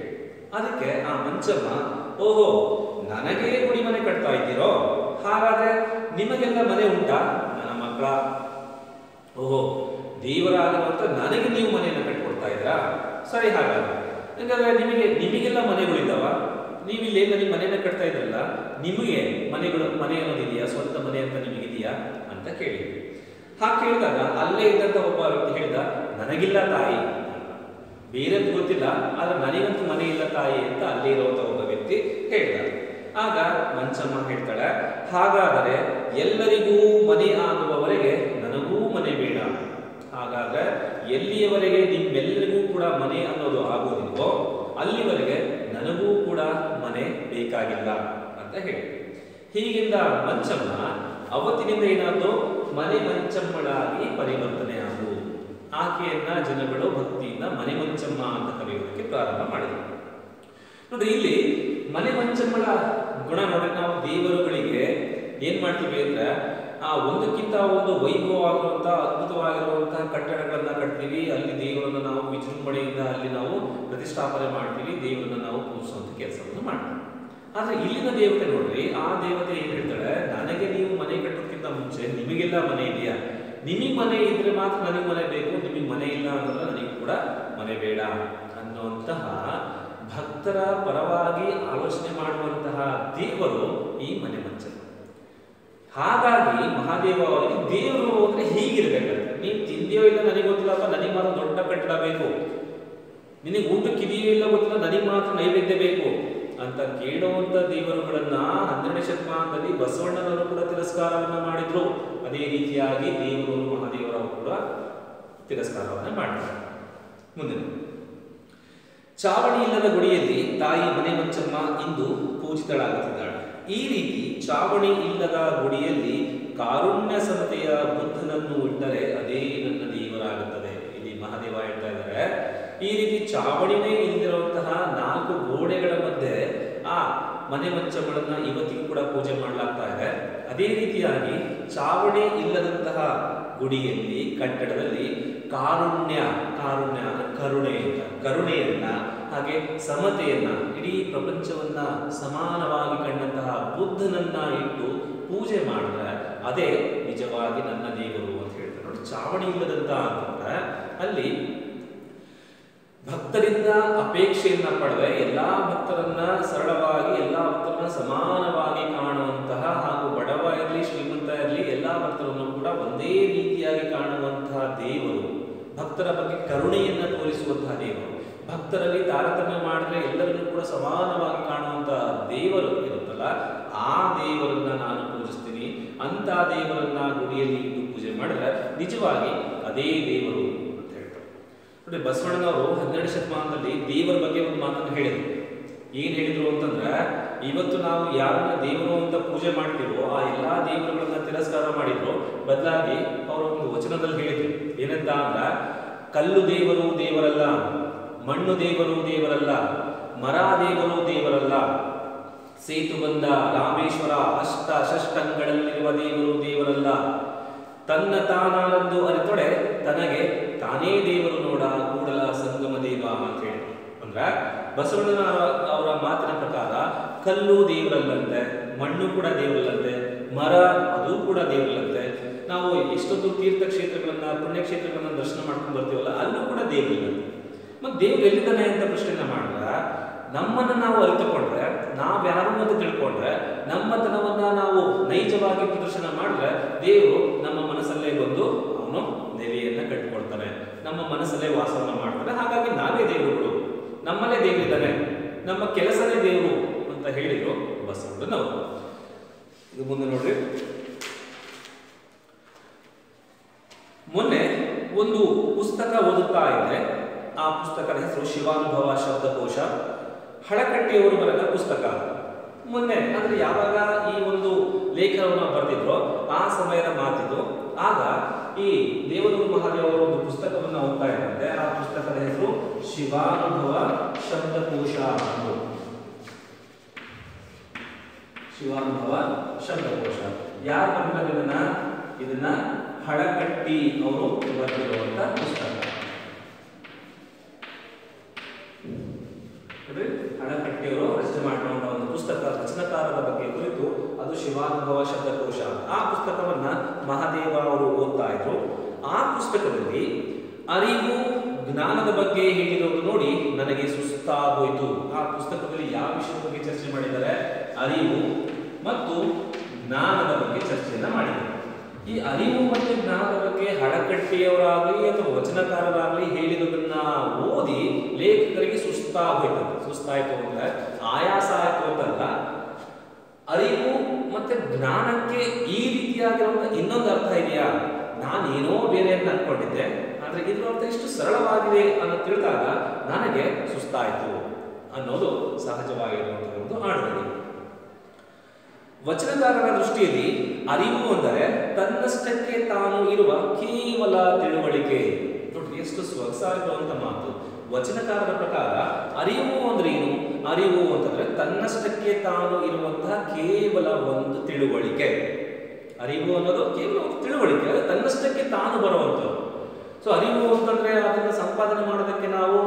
ಅದಕ್ಕೆ ಆ ಮಂಚಮ್ಮ, ಓಹೋ ನನಗೆ ಗುಡಿ ಮನೆ ಕಟ್ತಾ ಇದ್ದೀರೋ, ಹಾಗಾದ್ರೆ ನಿಮಗೆಲ್ಲ ಮನೆ ಉಂಟಾ ನನ್ನ ಮಕ್ಕಳ? ಓಹೋ ದೇವರಾಗಿರುವಂತ ನನಗೆ ನೀವು ಮನೆಯನ್ನ ಕಟ್ಕೊಡ್ತಾ ಇದ್ರಾ? ಸರಿ, ಹಾಗಾದ್ರೆ ನಿಮಗೆಲ್ಲ ಮನೆಗಳಿದ್ದಾವ? ನೀವಿಲ್ಲಿ ನನಗೆ ಮನೆಯನ್ನ ಕಟ್ತಾ ಇದ್ರಲ್ಲ, ನಿಮಗೆ ಮನೆ ಅನ್ನೋದಿದೆಯಾ, ಸ್ವಂತ ಮನೆ ಅಂತ ನಿಮಗಿದೆಯಾ ಅಂತ ಕೇಳಿದ್ವಿ. ಹಾಗೆ ಕೇಳಿದಾಗ ಅಲ್ಲೇ ಇದ್ದಂತ ಒಬ್ಬ ವ್ಯಕ್ತಿ ಹೇಳಿದ, ನನಗಿಲ್ಲ ತಾಯಿ, ಬೇರೆದು ಗೊತ್ತಿಲ್ಲ, ಆದ್ರೆ ನನಗಂತೂ ಮನೆ ಇಲ್ಲ ತಾಯಿ ಅಂತ ಅಲ್ಲೇ ಇರುವಂತ ಒಬ್ಬ ವ್ಯಕ್ತಿ ಹೇಳಿದ. ಆಗ ಮಂಚಮ್ಮ ಹೇಳ್ತಾಳೆ, ಹಾಗಾದರೆ ಎಲ್ಲರಿಗೂ ಮನೆ ಆಗುವವರೆಗೆ ನನಗೂ ಮನೆ ಬೇಡ. ಹಾಗಾದ್ರೆ ಎಲ್ಲಿಯವರೆಗೆ ನಿಮ್ಮೆಲ್ಲರಿಗೂ ಕೂಡ ಮನೆ ಅನ್ನೋದು ಆಗೋದಿಲ್ವೋ ಅಲ್ಲಿವರೆಗೆ ನನಗೂ ಕೂಡ ಮನೆ ಬೇಕಾಗಿಲ್ಲ ಅಂತ ಹೇಳಿ. ಹೀಗಿಂದ ಮಂಚಮ್ಮ ಅವತ್ತಿನಿಂದ ಏನಾದ್ರು ಮನೆ ಮಂಚಮ್ಮಳಾಗಿ ಪರಿವರ್ತನೆ ಆಗುವುದು. ಆಕೆಯನ್ನ ಜನಗಳು ಭಕ್ತಿಯಿಂದ ಮನೆ ಮಂಚಮ್ಮ ಅಂತ ಕರೆಯುವುದಕ್ಕೆ ಪ್ರಾರಂಭ ಮಾಡಿದರು. ನೋಡ್ರಿ, ಇಲ್ಲಿ ಮನೆ ಮಂಚಮ್ಮಳ ಗುಣ ನೋಡಿ, ನಾವು ದೇವರುಗಳಿಗೆ ಏನ್ ಮಾಡ್ತೀವಿ ಅಂದ್ರೆ ಆ ಒಂದಕ್ಕಿಂತ ಒಂದು ವೈಭವವಾಗಿರುವಂತಹ ಅದ್ಭುತವಾಗಿರುವಂತಹ ಕಟ್ಟಡಗಳನ್ನ ಕಟ್ತೀವಿ. ಅಲ್ಲಿ ದೇವರನ್ನ ನಾವು ವಿಜೃಂಭಣೆಯಿಂದ ಅಲ್ಲಿ ನಾವು ಪ್ರತಿಷ್ಠಾಪನೆ ಮಾಡ್ತೀವಿ, ದೇವರನ್ನ ನಾವು ಪೂಜಿಸುವಂತ ಕೆಲಸವನ್ನು ಮಾಡ್ತೀವಿ. ಆದ್ರೆ ಇಲ್ಲಿನ ದೇವತೆ ನೋಡ್ರಿ, ಆ ದೇವತೆ ಏನ್ ಹೇಳ್ತಾಳೆ, ನನಗೆ ನೀವು ಮನೆ ಕಟ್ಟೋದಕ್ಕಿಂತ ಮುಂಚೆ ನಿಮಗೆಲ್ಲ ಮನೆ ಇದೆಯಾ? ನಿಮಗೆ ಮನೆ ಇದ್ರೆ ಮಾತ್ರ ನನಗೆ ಮನೆ ಬೇಕು, ನಿಮಗೆ ಮನೆ ಇಲ್ಲ ಅಂದ್ರೆ ನನಗೆ ಕೂಡ ಮನೆ ಬೇಡ ಅನ್ನುವಂತಹ ಭಕ್ತರ ಪರವಾಗಿ ಆಲೋಚನೆ ಮಾಡುವಂತಹ ದೇವರು ಈ ಮನೆ ಮಂಚಮ್ಮ. ಹಾಗಾಗಿ ಮಹಾದೇವ ಅವರಿಗೆ ದೇವರು ಅಂದ್ರೆ ಹೀಗಿರ್ಬೇಕಂತೆ, ನೀನ್ ತಿಂದಿಯೋ ಇಲ್ಲ ನನಗೆ ಗೊತ್ತಿಲ್ಲಪ್ಪ, ನನಗೆ ಮಾತ್ರ ದೊಡ್ಡ ಕಟ್ಟಡ ಬೇಕು, ನಿನಗೆ ಊಟಕ್ಕೆ ಇದೆಯೋ ಇಲ್ಲ ಗೊತ್ತಿಲ್ಲ, ನನಗೆ ಮಾತ್ರ ನೈವೇದ್ಯ ಬೇಕು ಅಂತ ಕೇಳುವಂತ ದೇವರುಗಳನ್ನ 12ನೇ ಶತಮಾನದಲ್ಲಿ ಬಸವಣ್ಣನವರು ಕೂಡ ತಿರಸ್ಕಾರವನ್ನ ಮಾಡಿದ್ರು. ಅದೇ ರೀತಿಯಾಗಿ ದೇವರು ಮಹಾದೇವರವರು ಕೂಡ ತಿರಸ್ಕಾರವನ್ನ ಮಾಡ್ತಾರೆ. ಮುಂದೆ ಚಾವಣಿ ಇಲ್ಲದ ಗುಡಿಯಲ್ಲಿ ತಾಯಿ ಮನೆ ಮಂಚಮ್ಮ ಇಂದು ಪೂಜಿತಳಾಗುತ್ತಿದ್ದಾಳೆ. ಈ ರೀತಿ ಚಾವಣಿ ಇಲ್ಲದ ಗುಡಿಯಲ್ಲಿ ಕಾರುಣ್ಯ ಸಮತೆಯ ಬುದ್ಧನನ್ನು ಇಟ್ಟರೆ ಅದೇ ನನ್ನ ದೇವರಾಗುತ್ತದೆ. ಇಲ್ಲಿ ಮಹಾದೇವ ಮಹಾದೇವ ಹೇಳ್ತಾ ಇದ್ದಾರೆ. ಈ ರೀತಿ ಚಾವಣಿನೇ ಇಲ್ಲದಿರುವಂತಹ 4 ಗೋಡೆಗಳ ಮಧ್ಯೆ ಆ ಮನೆ ಮಂಚಗಳನ್ನ ಇವತ್ತಿಗೂ ಕೂಡ ಪೂಜೆ ಮಾಡಲಾಗ್ತಾ ಇದೆ. ಅದೇ ರೀತಿಯಾಗಿ ಚಾವಣಿ ಇಲ್ಲದಂತಹ ಗುಡಿಯಲ್ಲಿ, ಕಟ್ಟಡದಲ್ಲಿ ಕಾರುಣ್ಯ ಕರುಣೆಯನ್ನ ಹಾಗೆ ಸಮತೆಯನ್ನ, ಇಡೀ ಪ್ರಪಂಚವನ್ನ ಸಮಾನವಾಗಿ ಕಂಡಂತಹ ಬುದ್ಧನನ್ನ ಇಟ್ಟು ಪೂಜೆ ಮಾಡಿದ್ರೆ ಅದೇ ನಿಜವಾಗಿ ನನ್ನ ದೇವರು ಅಂತ ಹೇಳ್ತಾರೆ. ನೋಡಿ, ಚಾವಣಿ ಇಲ್ಲದಂತ ಅಂತಂದ್ರೆ ಅಲ್ಲಿ ಭಕ್ತರಿಂದ ಅಪೇಕ್ಷೆಯನ್ನ ಪಡೆದ ಎಲ್ಲಾ ಭಕ್ತರನ್ನ ಸರಳವಾಗಿ, ಎಲ್ಲಾ ಭಕ್ತರನ್ನ ಸಮಾನವಾಗಿ ಕಾಣುವಂತಹ ಹಾಗೂ ಬಡವ ಇರಲಿ ಶ್ರೀಮಂತ ಇರಲಿ ಎಲ್ಲಾ ಭಕ್ತರನ್ನು ಕೂಡ ಒಂದೇ ರೀತಿಯಾಗಿ ಕಾಣುವಂತಹ ದೇವರು, ಭಕ್ತರ ಬಗ್ಗೆ ಕರುಣೆಯನ್ನ ತೋರಿಸುವಂತಹ ದೇವರು, ಭಕ್ತರಲ್ಲಿ ತಾರತಮ್ಯ ಮಾಡಿದ್ರೆ ಎಲ್ಲರನ್ನೂ ಕೂಡ ಸಮಾನವಾಗಿ ಕಾಣುವಂತಹ ದೇವರು ಇರುತ್ತಲ್ಲ, ಆ ದೇವರನ್ನ ನಾನು ಪೂಜಿಸ್ತೀನಿ. ಅಂತ ದೇವರನ್ನ ಗುಡಿಯಲ್ಲಿ ಇಟ್ಟು ಪೂಜೆ ಮಾಡಿದ್ರೆ ನಿಜವಾಗಿ ಅದೇ ದೇವರು ಅಂತ ಹೇಳ್ತಾರೆ. ನೋಡಿ, ಬಸವಣ್ಣನವರು 12ನೇ ಶತಮಾನದಲ್ಲಿ ದೇವರ ಬಗ್ಗೆ ಒಂದು ಮಾತನ್ನು ಹೇಳಿದ್ರು. ಏನ್ ಹೇಳಿದ್ರು ಅಂತಂದ್ರೆ, ಇವತ್ತು ನಾವು ಯಾರನ್ನ ದೇವರು ಅಂತ ಪೂಜೆ ಮಾಡ್ತೀವೋ ಆ ಎಲ್ಲಾ ದೇವರುಗಳನ್ನ ತಿರಸ್ಕಾರ ಮಾಡಿದ್ರು. ಬದಲಾಗಿ ಅವರು ಒಂದು ವಚನದಲ್ಲಿ ಹೇಳಿದ್ರು. ಏನಂತ ಅಂದ್ರ, ಕಲ್ಲು ದೇವರು ದೇವರಲ್ಲ, ಮಣ್ಣು ದೇವರು ದೇವರಲ್ಲ, ಮರ ದೇವರು ದೇವರಲ್ಲ, ಸೇತುಬಂಧ ರಾಮೇಶ್ವರ ಷಷ್ಟಂಗಳಲ್ಲಿರುವ ದೇವರು ದೇವರಲ್ಲ, ತನ್ನ ತಾನಾನಂದು ಅರಿತೊಡೆ ತನಗೆ ತಾನೇ ದೇವರು ನೋಡ ಕೂಡಲ ಸಂಗಮ ದೇವ ಅಂತ ಹೇಳಿ. ಅಂದ್ರ ಬಸವಣ್ಣನ ಅವರ ಮಾತಿನ ಪ್ರಕಾರ ಕಲ್ಲು ದೇವರಲ್ಲಂತೆ, ಮಣ್ಣು ಕೂಡ ದೇವರಲ್ಲಂತೆ, ಮರ ಅದು ಕೂಡ ದೇವರಲ್ಲಂತೆ. ನಾವು ಎಷ್ಟೊಂದು ತೀರ್ಥಕ್ಷೇತ್ರಗಳನ್ನ ಪುಣ್ಯಕ್ಷೇತ್ರಗಳನ್ನ ದರ್ಶನ ಮಾಡ್ಕೊಂಡು ಬರ್ತೀವಲ್ಲ, ಅಲ್ಲೂ ಕೂಡ ದೇವರಿಲ್ಲಂತೆ. ಮತ್ತೆ ದೇವ್ರು ಎಲ್ಲಿದ್ದಾನೆ ಅಂತ ಪ್ರಶ್ನೆಯನ್ನ ಮಾಡಿದ್ರ, ನಮ್ಮನ್ನ ನಾವು ಅರಿತುಕೊಂಡ್ರೆ, ನಾವ್ಯಾರು ಅಂತ ತಿಳ್ಕೊಂಡ್ರೆ, ನಮ್ಮತನವನ್ನ ನಾವು ನೈಜವಾಗಿ ಪ್ರದರ್ಶನ ಮಾಡಿದ್ರೆ ದೇವರು ನಮ್ಮ ಮನಸ್ಸಲ್ಲೇ ಬಂದು ಅವನು ನೆಲೆಯನ್ನ ಕಟ್ಕೊಳ್ತಾನೆ, ನಮ್ಮ ಮನಸ್ಸಲ್ಲೇ ವಾಸವನ್ನ ಮಾಡ್ತಾನೆ. ಹಾಗಾಗಿ ನಾವೇ ದೇವರುಗಳು, ನಮ್ಮಲ್ಲೇ ದೇವರಿದ್ದಾನೆ, ನಮ್ಮ ಕೆಲಸನೇ ದೇವರು ಅಂತ ಹೇಳಿದ್ರು ಬಸವಣ್ಣನವರು. ಇದು ಮುಂದೆ ನೋಡ್ರಿ. ಮೊನ್ನೆ ಒಂದು ಪುಸ್ತಕ ಓದುತ್ತಾ ಇದ್ದೆ. ಆ ಪುಸ್ತಕದ ಹೆಸರು ಶಿವಾನುಭವ ಶಬ್ದಕೋಶ, ಹಳಕಟ್ಟಿಯವರು ಬರೆದ ಪುಸ್ತಕ. ಮೊನ್ನೆ ಅಂದ್ರೆ ಯಾವಾಗ ಈ ಒಂದು ಲೇಖನವನ್ನು ಬರೆದಿದ್ರು ಆ ಸಮಯದ ಮಾತಿದು. ಆಗ ಈ ದೇವನೂರು ಮಹಾದೇವರು ಒಂದು ಪುಸ್ತಕವನ್ನು ಓದ್ತಾ ಇದ್ದಂತೆ. ಆ ಪುಸ್ತಕದ ಹೆಸರು ಶಿವಾನುಭವ ಶಬ್ದಕೋಶ. ಶಿವಾನುಭವ ಶಬ್ದಕೋಶ ಯಾರು ಬರೆದಿರೋದನ್ನ? ಇದನ್ನ ಹಳಕಟ್ಟಿ ಅವರು ಬರೆದಿರುವಂತ ಪುಸ್ತಕ. ಹಳಕಟ್ಟಿಯವರು ರಚನೆ ಮಾಡಿರುವಂತಹ ಒಂದು ಪುಸ್ತಕ, ರಚನಾಕಾರರ ಬಗ್ಗೆ ಕುರಿತು, ಅದು ಶಿವಾನುಭವ ಶಬ್ದಕೋಶ. ಆ ಪುಸ್ತಕವನ್ನ ಮಹಾದೇವ ಅವರು ಓದ್ತಾ ಇದ್ರು. ಆ ಪುಸ್ತಕದಲ್ಲಿ ಅರಿವು ಜ್ಞಾನದ ಬಗ್ಗೆ ಹೇಳಿರೋದು ನೋಡಿ ನನಗೆ ಸುಸ್ತಾಗೋಯ್ತು. ಆ ಪುಸ್ತಕದಲ್ಲಿ ಯಾವ ವಿಷಯದ ಬಗ್ಗೆ ಚರ್ಚೆ ಮಾಡಿದ್ದಾರೆ? ಅರಿವು ಮತ್ತು ಜ್ಞಾನದ ಬಗ್ಗೆ ಚರ್ಚೆಯನ್ನ ಮಾಡಿದ್ದಾರೆ. ಈ ಅರಿವು ಮತ್ತು ಜ್ಞಾನದ ಬಗ್ಗೆ ಹಳಕಟ್ಟಿಯವರಾಗಲಿ ಅಥವಾ ವಚನಕಾರರಾಗಲಿ ಹೇಳಿರೋದನ್ನ ಓದಿ ಲೇಖಕರಿಗೆ ಸುಸ್ತಾಯ್ತು ಅಂದ್ರೆ ಆಯಾಸ ಆಯ್ತು ಅಂತಲ್ಲ, ಅರಿವು ಮತ್ತೆ ಜ್ಞಾನಕ್ಕೆ ಈ ರೀತಿಯಾಗಿರುವಂತ ಇನ್ನೊಂದು ಅರ್ಥ ಇದೆಯಾ, ನಾನೇನೋ ಬೇರೆಯನ್ನ ಅನ್ಕೊಂಡಿದ್ದೆ, ಆದ್ರೆ ಇದ್ರ ಅರ್ಥ ಇಷ್ಟು ಸರಳವಾಗಿದೆ ಅನ್ನೋ ತಿಳಿದಾಗ ನನಗೆ ಸುಸ್ತಾಯ್ತು ಅನ್ನೋದು ಸಹಜವಾಗಿರುವಂತಹ ಒಂದು ಆಡುಗಡೆ. ವಚನಕಾರನ ದೃಷ್ಟಿಯಲ್ಲಿ ಅರಿವು ಅಂದರೆ ತನ್ನಷ್ಟಕ್ಕೆ ತಾನು ಇರುವ ಕೇವಲ ತಿಳುವಳಿಕೆ. ನೋಡಿ, ಎಷ್ಟು ಸೊಗಸಾಗಿರುವಂತ ಮಾತು. ವಚನಕಾರರ ಪ್ರಕಾರ ಅರಿವು ಅಂದ್ರೆ ಏನು? ಅರಿವು ಅಂತಂದ್ರೆ ತನ್ನಷ್ಟಕ್ಕೆ ತಾನು ಇರುವಂತಹ ಕೇವಲ ಒಂದು ತಿಳುವಳಿಕೆ. ಅರಿವು ಅನ್ನೋದು ಕೇವಲ ಒಂದು ತಿಳುವಳಿಕೆ, ಅದು ತನ್ನಷ್ಟಕ್ಕೆ ತಾನು ಬರುವಂಥದ್ದು. ಸೊ ಅರಿವು ಅಂತಂದ್ರೆ ಅದನ್ನ ಸಂಪಾದನೆ ಮಾಡೋದಕ್ಕೆ ನಾವು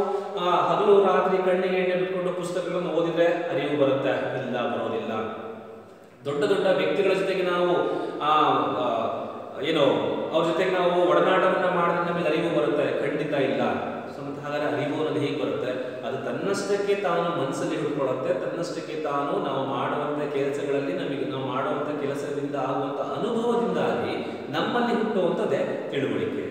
ಹಗಲು ರಾತ್ರಿ ಕಣ್ಣಿಗೆ ಎಣ್ಣೆ ಬಿಟ್ಕೊಂಡು ಪುಸ್ತಕಗಳನ್ನು ಓದಿದ್ರೆ ಅರಿವು ಬರುತ್ತೆ? ಇಲ್ಲ, ಬರೋದಿಲ್ಲ. ದೊಡ್ಡ ದೊಡ್ಡ ವ್ಯಕ್ತಿಗಳ ಜೊತೆಗೆ ನಾವು ಅವ್ರ ಜೊತೆಗೆ ನಾವು ಒಡನಾಟವನ್ನ ಮಾಡಿದ್ರೆ ನಮಗೆ ಅರಿವು ಬರುತ್ತೆ? ಖಂಡಿತ ಇಲ್ಲ. ಹಾಗಾದ್ರೆ ಅರಿವು ಅನ್ನೋದು ಹೇಗೆ ಬರುತ್ತೆ? ಅದು ತನ್ನಷ್ಟಕ್ಕೆ ತಾನು ಮನಸ್ಸಲ್ಲಿ ಹಿಡ್ಕೊಳ್ಳುತ್ತೆ. ತನ್ನಷ್ಟಕ್ಕೆ ತಾನು ನಾವು ಮಾಡುವಂತ ಕೆಲಸಗಳಲ್ಲಿ ನಾವು ಮಾಡುವಂತ ಕೆಲಸದಿಂದ ಆಗುವಂತ ಅನುಭವದಿಂದಾಗಿ ನಮ್ಮಲ್ಲಿ ಹುಟ್ಟುವಂಥದ್ದೇ ತಿಳುವಳಿಕೆ.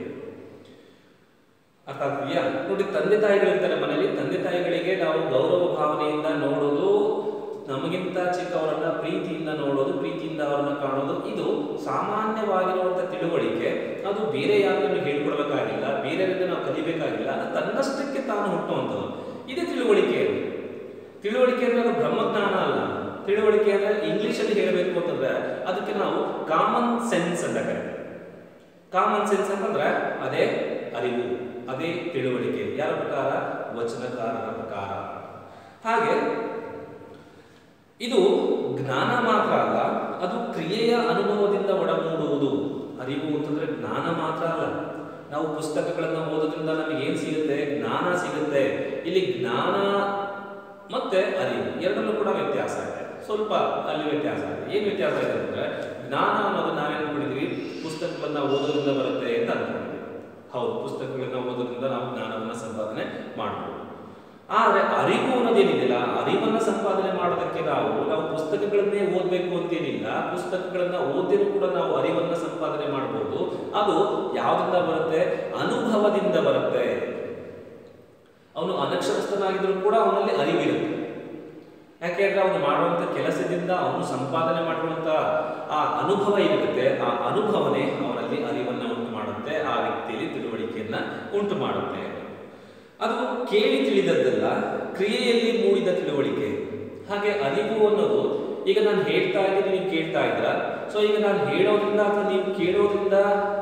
ಅರ್ಥ ಆಗ್ತಿದೆಯಾ? ನೋಡಿ, ತಂದೆ ತಾಯಿಗಳಿರ್ತಾರೆ ಮನೆಯಲ್ಲಿ. ತಂದೆ ತಾಯಿಗಳಿಗೆ ನಾವು ಗೌರವ ಭಾವನೆಯಿಂದ ನೋಡೋದು, ನಮಗಿಂತ ಚಿಕ್ಕವರನ್ನ ಪ್ರೀತಿಯಿಂದ ನೋಡೋದು, ಪ್ರೀತಿಯಿಂದ ಅವರನ್ನ ಕಾಣೋದು, ಇದು ಸಾಮಾನ್ಯವಾಗಿರುವಂತ ತಿಳುವಳಿಕೆ. ಅದು ಬೇರೆ ಯಾರನ್ನು ಹೇಳ್ಕೊಡ್ಬೇಕಾಗಿಲ್ಲ, ಬೇರೆಯವರಿಂದ ನಾವು ಕಲಿಬೇಕಾಗಿಲ್ಲ. ಅದು ತನ್ನಷ್ಟಕ್ಕೆ ತಾನು ಹುಟ್ಟುವಂಥದ್ದು. ಇದೇ ತಿಳುವಳಿಕೆ. ತಿಳುವಳಿಕೆ ಅಂದ್ರೆ ಅದು ಬ್ರಹ್ಮಜ್ಞಾನ ಅಲ್ಲ. ತಿಳುವಳಿಕೆ ಅಂದ್ರೆ ಇಂಗ್ಲಿಷಲ್ಲಿ ಹೇಳಬೇಕು ಅಂತಂದ್ರೆ ಅದಕ್ಕೆ ನಾವು ಕಾಮನ್ ಸೆನ್ಸ್ ಅಂತ ಕರೀತೀವಿ. ಕಾಮನ್ ಸೆನ್ಸ್ ಅಂತಂದ್ರೆ ಅದೇ ಅರಿವು. ಅದೇ ತಿಳುವಳಿಕೆ. ಯಾರ ಪ್ರಕಾರ? ವಚನಕಾರರ ಪ್ರಕಾರ. ಹಾಗೆ ಇದು ಜ್ಞಾನ ಮಾತ್ರ ಅಲ್ಲ, ಅದು ಕ್ರಿಯೆಯ ಅನುಭವದಿಂದ ಒಡಮೂಡುವುದು. ಅರಿವು ಅಂತಂದ್ರೆ ಜ್ಞಾನ ಮಾತ್ರ ಅಲ್ಲ. ನಾವು ಪುಸ್ತಕಗಳನ್ನು ಓದೋದ್ರಿಂದ ನಮಗೆ ಏನ್ ಸಿಗುತ್ತೆ? ಜ್ಞಾನ ಸಿಗುತ್ತೆ. ಇಲ್ಲಿ ಜ್ಞಾನ ಮತ್ತೆ ಅರಿವು ಎರಡಲ್ಲೂ ಕೂಡ ವ್ಯತ್ಯಾಸ ಇದೆ. ಸ್ವಲ್ಪ ಅಲ್ಲಿ ವ್ಯತ್ಯಾಸ ಇದೆ. ಏನ್ ವ್ಯತ್ಯಾಸ ಇದೆ ಅಂದ್ರೆ, ಜ್ಞಾನ ಅನ್ನೋದು ನಾವೇನ್ ಅನ್ಕೊಂಡಿದೀವಿ? ಪುಸ್ತಕಗಳನ್ನ ಓದೋದ್ರಿಂದ ಬರುತ್ತೆ ಅಂತ ಅನ್ಕೊಂಡಿದ್ದೀವಿ. ಹೌದು, ಪುಸ್ತಕಗಳನ್ನ ಓದೋದ್ರಿಂದ ನಾವು ಜ್ಞಾನವನ್ನ ಸಂಪಾದನೆ ಮಾಡಬಹುದು. ಆದ್ರೆ ಅರಿವು ಅನ್ನೋದೇನಿದೆಯಲ್ಲ, ಅರಿವನ್ನ ಸಂಪಾದನೆ ಮಾಡೋದಕ್ಕೆ ನಾವು ಪುಸ್ತಕಗಳನ್ನೇ ಓದಬೇಕು ಅಂತೇನಿಲ್ಲ. ಪುಸ್ತಕಗಳನ್ನ ಓದಿರೂ ಕೂಡ ನಾವು ಅರಿವನ್ನ ಸಂಪಾದನೆ ಮಾಡಬಹುದು. ಅದು ಯಾವ್ದಿಂದ ಬರುತ್ತೆ? ಅನುಭವದಿಂದ ಬರುತ್ತೆ. ಅವನು ಅನಕ್ಷರಸ್ಥನಾಗಿದ್ರು ಕೂಡ ಅವನಲ್ಲಿ ಅರಿವಿರುತ್ತೆ. ಯಾಕೆಂದ್ರೆ ಅವನು ಮಾಡುವಂತ ಕೆಲಸದಿಂದ ಅವನು ಸಂಪಾದನೆ ಮಾಡುವಂತ ಆ ಅನುಭವ ಇರುತ್ತೆ. ಆ ಅನುಭವನೇ ಅವನಲ್ಲಿ ಅರಿವನ್ನ ಉಂಟು ಮಾಡುತ್ತೆ, ಆ ವ್ಯಕ್ತಿಯಲ್ಲಿ ತಿಳುವಳಿಕೆಯನ್ನ ಉಂಟು ಮಾಡುತ್ತೆ. ಅದು ಕೇಳಿ ತಿಳಿದದ್ದಲ್ಲ, ಕ್ರಿಯೆಯಲ್ಲಿ ಮೂಡಿದ ತಿಳುವಳಿಕೆ. ಹಾಗೆ ಅರಿವು ಅನ್ನೋದು, ಈಗ ನಾನು ಹೇಳ್ತಾ ಇದ್ದೀನಿ, ನೀವು ಕೇಳ್ತಾ ಇದ್ರ. ಸೊ ಈಗ ನಾನು ಹೇಳೋದ್ರಿಂದ ಅಥವಾ ನೀವು ಕೇಳೋದ್ರಿಂದ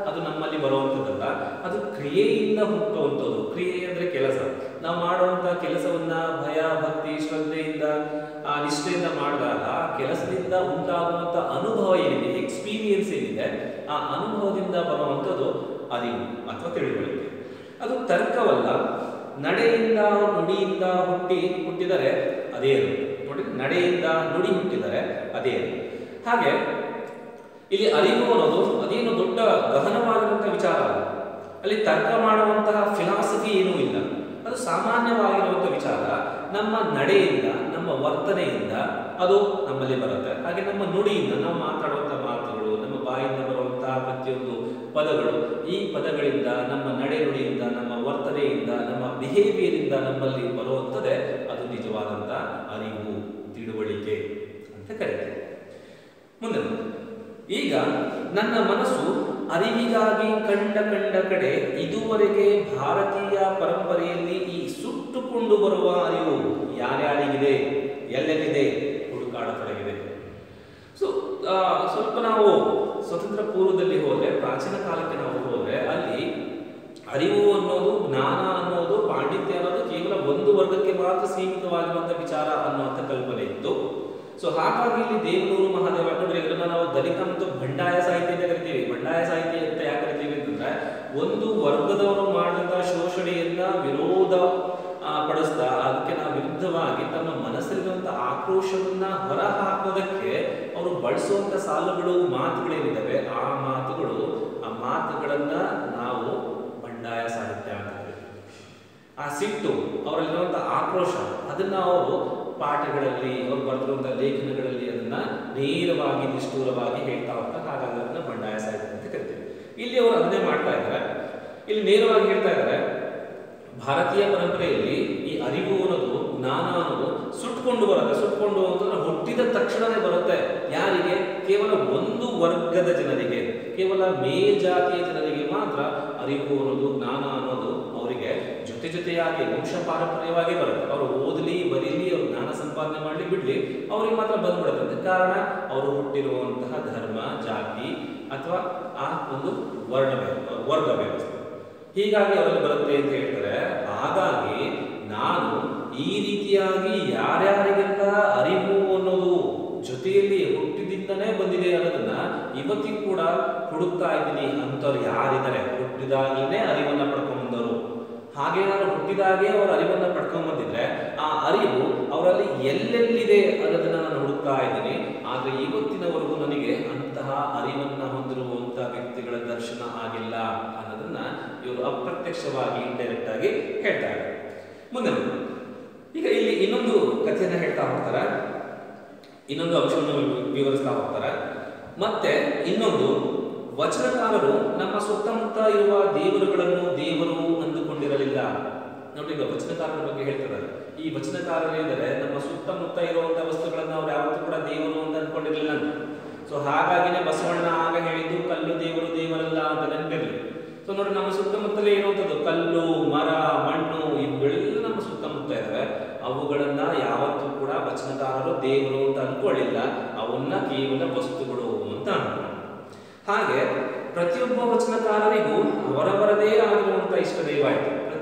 ಅದು ನಮ್ಮಲ್ಲಿ ಬರುವಂಥದ್ದಲ್ಲ, ಅದು ಕ್ರಿಯೆಯಿಂದ ಹುಟ್ಟುವಂಥದ್ದು. ಕ್ರಿಯೆ ಅಂದ್ರೆ ಕೆಲಸ. ನಾವು ಮಾಡುವಂತ ಕೆಲಸವನ್ನ ಭಯ, ಭಕ್ತಿ, ಶ್ರದ್ಧೆಯಿಂದ, ನಿಷ್ಠೆಯಿಂದ ಮಾಡಿದಾಗ ಕೆಲಸದಿಂದ ಉಂಟಾಗುವಂತ ಅನುಭವ ಏನಿದೆ, ಎಕ್ಸ್ಪೀರಿಯನ್ಸ್ ಏನಿದೆ, ಆ ಅನುಭವದಿಂದ ಬರುವಂಥದ್ದು ಅರಿವು ಅಥವಾ ತಿಳುವಳಿಕೆ. ಅದು ತರ್ಕವಲ್ಲ. ನಡೆಯಿಂದ ನುಡಿಯಿಂದ ಹುಟ್ಟಿದರೆ ಅದೇ ನೋಡಿ, ನಡೆಯಿಂದ ನುಡಿ ಹುಟ್ಟಿದರೆ ಅದೇ. ಹಾಗೆ ಇಲ್ಲಿ ಅರಿವು ಅನ್ನೋದು ಅದೇನು ದೊಡ್ಡ ಗಹನವಾಗಿರುವಂತಹ ವಿಚಾರ ಅಲ್ಲ. ಅಲ್ಲಿ ತರ್ಕ ಮಾಡುವಂತಹ ಫಿಲಾಸಫಿ ಏನೂ ಇಲ್ಲ. ಅದು ಸಾಮಾನ್ಯವಾಗಿರುವಂತಹ ವಿಚಾರ. ನಮ್ಮ ನಡೆಯಿಂದ, ನಮ್ಮ ವರ್ತನೆಯಿಂದ ಅದು ನಮ್ಮಲ್ಲಿ ಬರುತ್ತೆ. ಹಾಗೆ ನಮ್ಮ ನುಡಿಯಿಂದ, ನಾವು ಮಾತಾಡುವಂತಹ ಮಾತುಗಳು, ನಮ್ಮ ಬಾಯಿಂದ ಬರುವಂತಹ ಪ್ರತಿಯೊಂದು ಪದಗಳು, ಈ ಪದಗಳಿಂದ, ನಮ್ಮ ನಡೆ ನುಡಿಯಿಂದ, ನಮ್ಮ ವರ್ತನೆಯಿಂದ, ನಮ್ಮ ಬಿಹೇವಿಯರ್ ಇಂದ ನಮ್ಮಲ್ಲಿ ಬರುವಂಥದ್ದೇ ಅದು ನಿಜವಾದಂತ ಅರಿವು, ತಿಳುವಳಿಕೆ ಅಂತ ಕರೀತೀವಿ. ಮುಂದೆ ಈಗ ನನ್ನ ಮನಸ್ಸು ಅರಿವಿಗಾಗಿ ಕಂಡ ಕಡೆ ಇದುವರೆಗೆ ಭಾರತೀಯ ಪರಂಪರೆಯಲ್ಲಿ ಈ ಸುಟ್ಟುಕೊಂಡು ಬರುವ ಅರಿವು ಯಾರ್ಯಾರಿಗಿದೆ, ಎಲ್ಲೆಲ್ಲಿದೆ ಹುಡುಕಾಡತೊಡಗಿದೆ. ಸ್ವಲ್ಪ ನಾವು ಸ್ವತಂತ್ರ ಪೂರ್ವದಲ್ಲಿ ಹೋದ್ರೆ, ಪ್ರಾಚೀನ ಕಾಲಕ್ಕೆ ನಾವು ಹೋದ್ರೆ, ಅಲ್ಲಿ ಅರಿವು ಅನ್ನೋದು, ಜ್ಞಾನ ಅನ್ನೋದು, ಪಾಂಡಿತ್ಯ ಅನ್ನೋದು ಕೇವಲ ಒಂದು ವರ್ಗಕ್ಕೆ ಮಾತ್ರ ಸೀಮಿತವಾಗಿರುವಂತಹ ವಿಚಾರ ಅನ್ನುವಂಥ ಕಲ್ಪನೆ ಇತ್ತು. ಸೊ ಹಾಗಾಗಿ ಇಲ್ಲಿ ದೇವನೂರು ಮಹಾದೇವ ನೋಡ್ರಿ, ಇದನ್ನ ನಾವು ದಲಿತ ಮತ್ತು ಬಂಡಾಯ ಸಾಹಿತ್ಯ ಅಂತ ಕರಿತೀವಿ. ಬಂಡಾಯ ಸಾಹಿತ್ಯ ಅಂತ ಯಾಕೆ ಕರಿತೀವಿ ಅಂತಂದ್ರೆ, ಒಂದು ವರ್ಗದವರು ಮಾಡಿದಂತಹ ಶೋಷಣೆಯನ್ನ ವಿರೋಧ ಪಡಿಸ್ತಾ, ಅದಕ್ಕೆ ನಾವು ವಿರುದ್ಧವಾಗಿ ತಮ್ಮ ಮನಸ್ಸಲ್ಲಿರುವಂತಹ ಆಕ್ರೋಶವನ್ನ ಹೊರ ಹಾಕೋದಕ್ಕೆ ಅವರು ಬಳಸುವಂತ ಸಾಲುಗಳು, ಮಾತುಗಳೇನಿದ್ದಾವೆ, ಆ ಮಾತುಗಳನ್ನ ನಾವು ಬಂಡಾಯ ಸಾಹಿತ್ಯ ಅಂತ ಕರಿತೀವಿ. ಆ ಸಿಟ್ಟು, ಅವರಲ್ಲಿರುವಂತ ಆಕ್ರೋಶ, ಅದನ್ನ ಅವರು ಪಾಠಗಳಲ್ಲಿ, ಅವರು ಬರೆದಿರುವಂತಹ ಲೇಖನಗಳಲ್ಲಿ ಅದನ್ನ ನೇರವಾಗಿ, ನಿಷ್ಠೂರವಾಗಿ ಹೇಳ್ತಾ ಹೋಗ್ತಾರೆ. ಹಾಗಾಗಿ ಅದನ್ನ ಬಂಡಾಯ ಸಾಹಿತ್ಯ ಅಂತ ಕರಿತೀವಿ. ಇಲ್ಲಿ ಅವರು ಅದನ್ನೇ ಮಾಡ್ತಾ ಇದ್ದಾರೆ. ಇಲ್ಲಿ ನೇರವಾಗಿ ಹೇಳ್ತಾ ಇದ್ದಾರೆ, ಭಾರತೀಯ ಪರಂಪರೆಯಲ್ಲಿ ಈ ಅರಿವು ಅನ್ನೋದು, ಜ್ಞಾನ ಅನ್ನೋದು ಸುಟ್ಕೊಂಡು ಬರುತ್ತೆ. ಸುಟ್ಕೊಂಡು ಅಂತಂದ್ರೆ ಹುಟ್ಟಿದ ತಕ್ಷಣವೇ ಬರುತ್ತೆ. ಯಾರಿಗೆ? ಕೇವಲ ಒಂದು ವರ್ಗದ ಜನರಿಗೆ, ಕೇವಲ ಮೇಲ್ಜಾತಿಯ ಜನರಿಗೆ ಮಾತ್ರ ಅರಿವು ಅನ್ನೋದು, ಜ್ಞಾನ ಅನ್ನೋದು ಅವರಿಗೆ ಜೊತೆಯಾಗಿ ವಂಶ ಪಾರಂಪರ್ಯವಾಗಿ ಬರುತ್ತೆ. ಅವರು ಓದಲಿ, ಬರೀಲಿ, ಅವರು ಜ್ಞಾನ ಸಂಪಾದನೆ ಮಾಡಲಿ, ಬಿಡ್ಲಿ, ಅವ್ರಿಗೆ ಮಾತ್ರ ಬಂದ್ಬಿಡುತ್ತೆ. ಕಾರಣ ಅವರು ಹುಟ್ಟಿರುವಂತಹ ಧರ್ಮ, ಜಾತಿ ಅಥವಾ ಆ ಒಂದು ವರ್ಗ ವ್ಯವಸ್ಥೆ, ಹೀಗಾಗಿ ಅವರಲ್ಲಿ ಬರುತ್ತೆ ಅಂತ ಹೇಳ್ತಾರೆ. ಹಾಗಾಗಿ ನಾನು ಈ ರೀತಿಯಾಗಿ ಯಾರ್ಯಾರಿಗೆಲ್ಲ ಅರಿವು ಅನ್ನೋದು ಜೊತೆಯಲ್ಲಿ ಹುಟ್ಟಿದಿಂದನೇ ಬಂದಿದೆ ಅನ್ನೋದನ್ನ ಇವತ್ತಿಗೂ ಕೂಡ ಹುಡುಕ್ತಾ ಇದ್ದೀನಿ. ಅಂತವ್ರು ಯಾರಿದ್ದಾರೆ, ಹುಟ್ಟಿದಾಗಲೇ ಅರಿವನ್ನ ಪಡ್ಕೊಂಡ್ಬಂದವರು. ಹಾಗೇನಾದ್ರು ಹುಟ್ಟಿದಾಗೆ ಅವರು ಅರಿವನ್ನ ಪಡ್ಕೊಂಡ್ಬಂದಿದ್ರೆ ಆ ಅರಿವು ಅವರಲ್ಲಿ ಎಲ್ಲೆಲ್ಲಿದೆ ಅನ್ನೋದನ್ನ ನಾನು ಹುಡುಕ್ತಾ ಇದ್ದೀನಿ. ಆದ್ರೆ ಇವತ್ತಿನವರೆಗೂ ನನಗೆ ಅಂತಹ ಅರಿವನ್ನ ಹೊಂದಿರುವಂತ ವ್ಯಕ್ತಿಗಳ ದರ್ಶನ ಆಗಿಲ್ಲ ಅನ್ನೋದನ್ನ ಇವರು ಅಪ್ರತ್ಯಕ್ಷವಾಗಿ, ಇಂಡೈರೆಕ್ಟ್ ಆಗಿ ಹೇಳ್ತಾ ಇದ್ದಾರೆ. ಮುಂದೆ ಈಗ ಇಲ್ಲಿ ಇನ್ನೊಂದು ಕಥೆಯನ್ನ ಹೇಳ್ತಾ ಹೋಗ್ತಾರೆ, ಇನ್ನೊಂದು ಅಂಶವನ್ನು ವಿವರಿಸ್ತಾ ಹೋಗ್ತಾರೆ. ಮತ್ತೆ ಇನ್ನೊಂದು, ವಚನಕಾರರು ನಮ್ಮ ಸುತ್ತಮುತ್ತ ಇರುವ ದೇವರುಗಳನ್ನು ದೇವರು ಅಂದುಕೊಂಡಿರಲಿಲ್ಲ. ನೋಡಿ, ಈಗ ವಚನಕಾರರ ಬಗ್ಗೆ ಹೇಳ್ತಿದ್ದಾರೆ. ಈ ವಚನಕಾರರೇಂದರೆ ನಮ್ಮ ಸುತ್ತಮುತ್ತ ಇರುವಂತಹ ವಸ್ತುಗಳನ್ನು ಅವ್ರು ಯಾವತ್ತೂ ಕೂಡ ದೇವರು ಅಂತ ಅಂದ್ಕೊಂಡಿರಲಿಲ್ಲ. ಸೊ ಹಾಗಾಗಿನೇ ಬಸವಣ್ಣ ಆಗ ಹೇಳಿದ್ದು ಕಲ್ಲು ದೇವರು, ದೇವರಲ್ಲ ಅಂತ ನೆನಪಿರಲಿ. ಸೊ ನೋಡಿ, ನಮ್ಮ ಸುತ್ತಮುತ್ತಲೇ ಇರುವಂಥದ್ದು ಕಲ್ಲು, ಮರ, ಮಣ್ಣು, ಇವುಗಳೆಲ್ಲ ನಮ್ಮ ಸುತ್ತಮುತ್ತ ಇದ್ದಾವೆ. ಅವುಗಳನ್ನ ಯಾವತ್ತೂ ಕೂಡ ವಚನಕಾರರು ದೇವರು ಅಂತ ಅನ್ಕೊಳ್ಳಿಲ್ಲ. ಅವನ್ನ ಕೇವಲ ವಸ್ತುಗಳು ಅಂತ ಅನ್ಕೊಂಡು, ಹಾಗೆ ಪ್ರತಿಯೊಬ್ಬ ವಚನಕಾರರಿಗೂ ಅವರವರದೇ ಆಗಿರುವಂತಹ ಇಷ್ಟ ದೈವ ಆಯ್ತು.